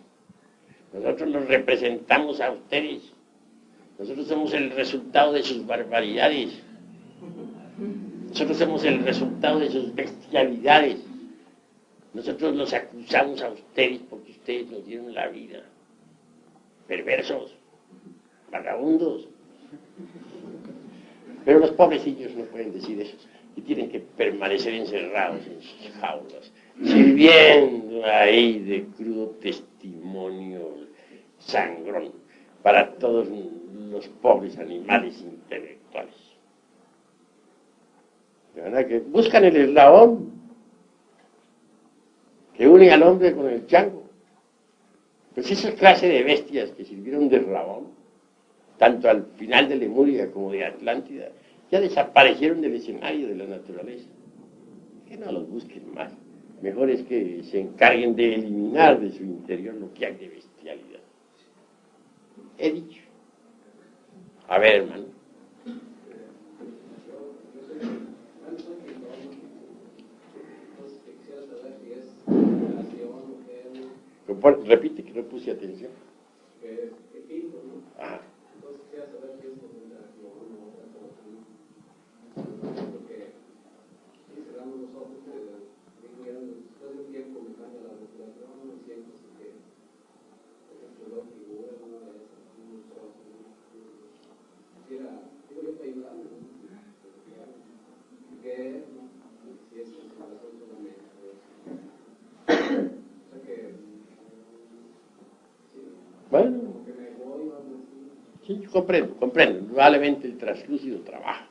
nosotros los representamos a ustedes, nosotros somos el resultado de sus barbaridades, nosotros somos el resultado de sus bestialidades, nosotros los acusamos a ustedes porque ustedes nos dieron la vida. Perversos, vagabundos. Pero los pobrecillos no pueden decir eso y tienen que permanecer encerrados en sus jaulas, sirviendo ahí de crudo testimonio sangrón para todos los pobres animales intelectuales. De verdad que buscan el eslabón que une al hombre con el chango. Pues esa clase de bestias que sirvieron de eslabón, tanto al final de Lemuria como de Atlántida, ya desaparecieron del escenario de la naturaleza. Que no los busquen más. Mejor es que se encarguen de eliminar de su interior lo que hay de bestialidad. He dicho. A ver, hermano. Repite, que no puse atención. Ajá. Entonces quisiera saber qué es concentración o otra cosa. Porque aquí cerramos los ojos, después de un tiempo me cambia la respiración, me siento así que, por ejemplo, dos figuras, una de esas, unos ojos. Quisiera, digo yo, para ayudarme, ¿no? ¿Qué es? Si es concentración solamente. O sea que... Bueno, sí, comprendo. Probablemente el translúcido trabaja.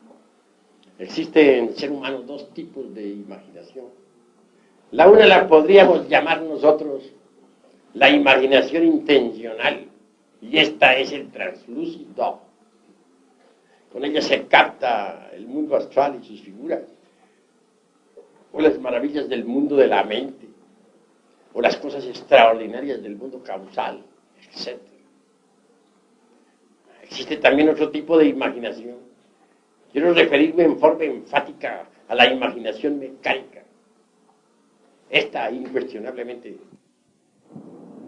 Existe en el ser humano dos tipos de imaginación. La una la podríamos llamar nosotros la imaginación intencional, y esta es el translúcido. Con ella se capta el mundo astral y sus figuras, o las maravillas del mundo de la mente, o las cosas extraordinarias del mundo causal, etc. Existe también otro tipo de imaginación. Quiero referirme en forma enfática a la imaginación mecánica. Esta, incuestionablemente,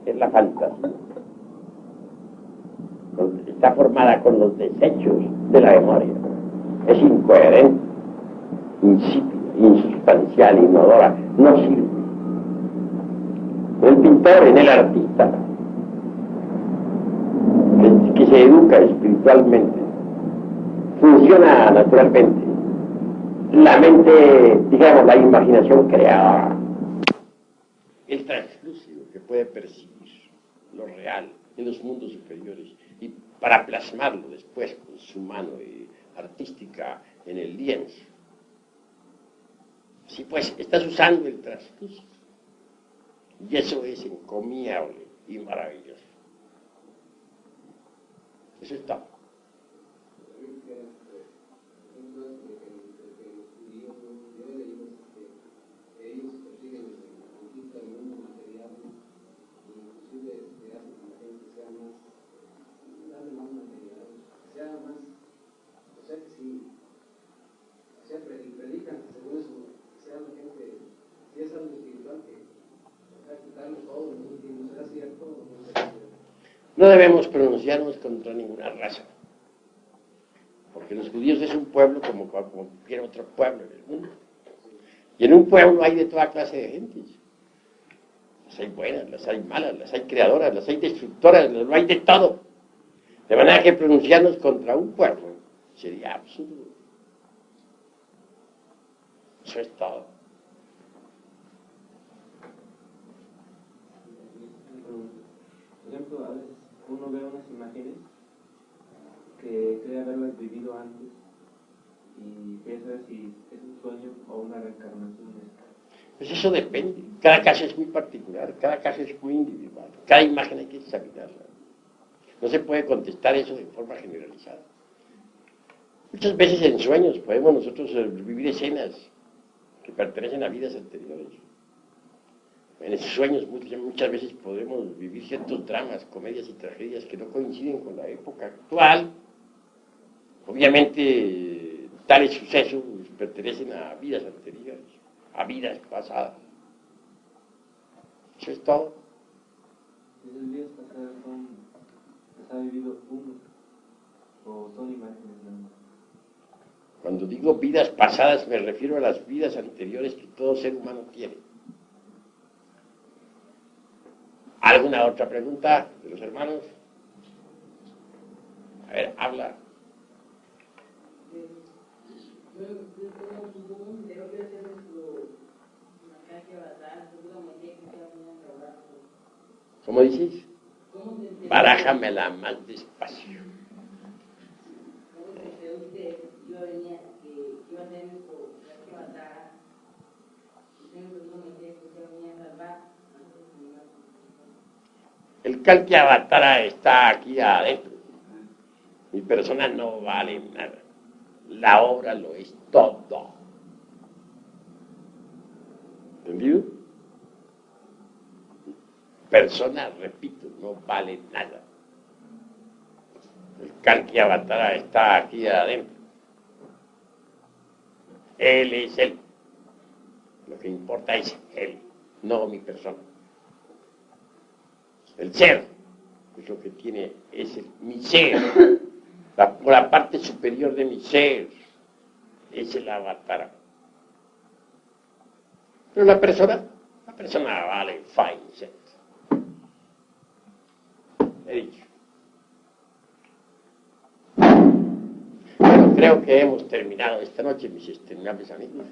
es la fantasía. Está formada con los desechos de la memoria. Es incoherente, insípida, insustancial, inodora, no sirve. En el pintor, en el artista, que se educa espiritualmente, funciona naturalmente la mente, digamos, la imaginación creadora, el translúcido que puede percibir lo real en los mundos superiores y para plasmarlo después con su mano artística en el lienzo. Sí, pues, estás usando el translúcido y eso es encomiable y maravilloso. Eso es todo. Predican, según eso, sea la gente, si es algo espiritual, que hay que quitarlo todo, no será cierto, no será cierto. No debemos pronunciarnos contra ninguna raza, porque los judíos es un pueblo como cualquier otro pueblo en el mundo. Y en un pueblo hay de toda clase de gentes. Las hay buenas, las hay malas, las hay creadoras, las hay destructoras, lo hay de todo. De manera que pronunciarnos contra un pueblo sería absurdo. Eso es todo. Por ejemplo, a veces uno ve unas imágenes que cree haberlas vivido antes y piensa si es un sueño o una reencarnación. Pues eso depende. Cada caso es muy particular, cada caso es muy individual. Cada imagen hay que examinarla. No se puede contestar eso de forma generalizada. Muchas veces en sueños podemos nosotros vivir escenas que pertenecen a vidas anteriores. En esos sueños muchas veces podemos vivir ciertos dramas, comedias y tragedias que no coinciden con la época actual. Obviamente, tales sucesos pertenecen a vidas anteriores, a vidas pasadas. Eso es todo. ¿Esas vidas pasadas las ha vivido uno o son imágenes nada más? Cuando digo vidas pasadas me refiero a las vidas anteriores que todo ser humano tiene. ¿Alguna otra pregunta de los hermanos? A ver, habla. ¿Cómo dices? Barájamela más despacio. El Kalki Avatara está aquí adentro. Mi persona no vale nada. La obra lo es todo. ¿Entendido? Persona, repito, no vale nada. El Kalki Avatara está aquí adentro. Él es él. Lo que importa es él, no mi persona. El ser es lo que tiene, mi ser. La parte superior de mi ser es el avatar. Pero la persona vale fine set. He dicho. Bueno, creo que hemos terminado esta noche, mis estimables amigos.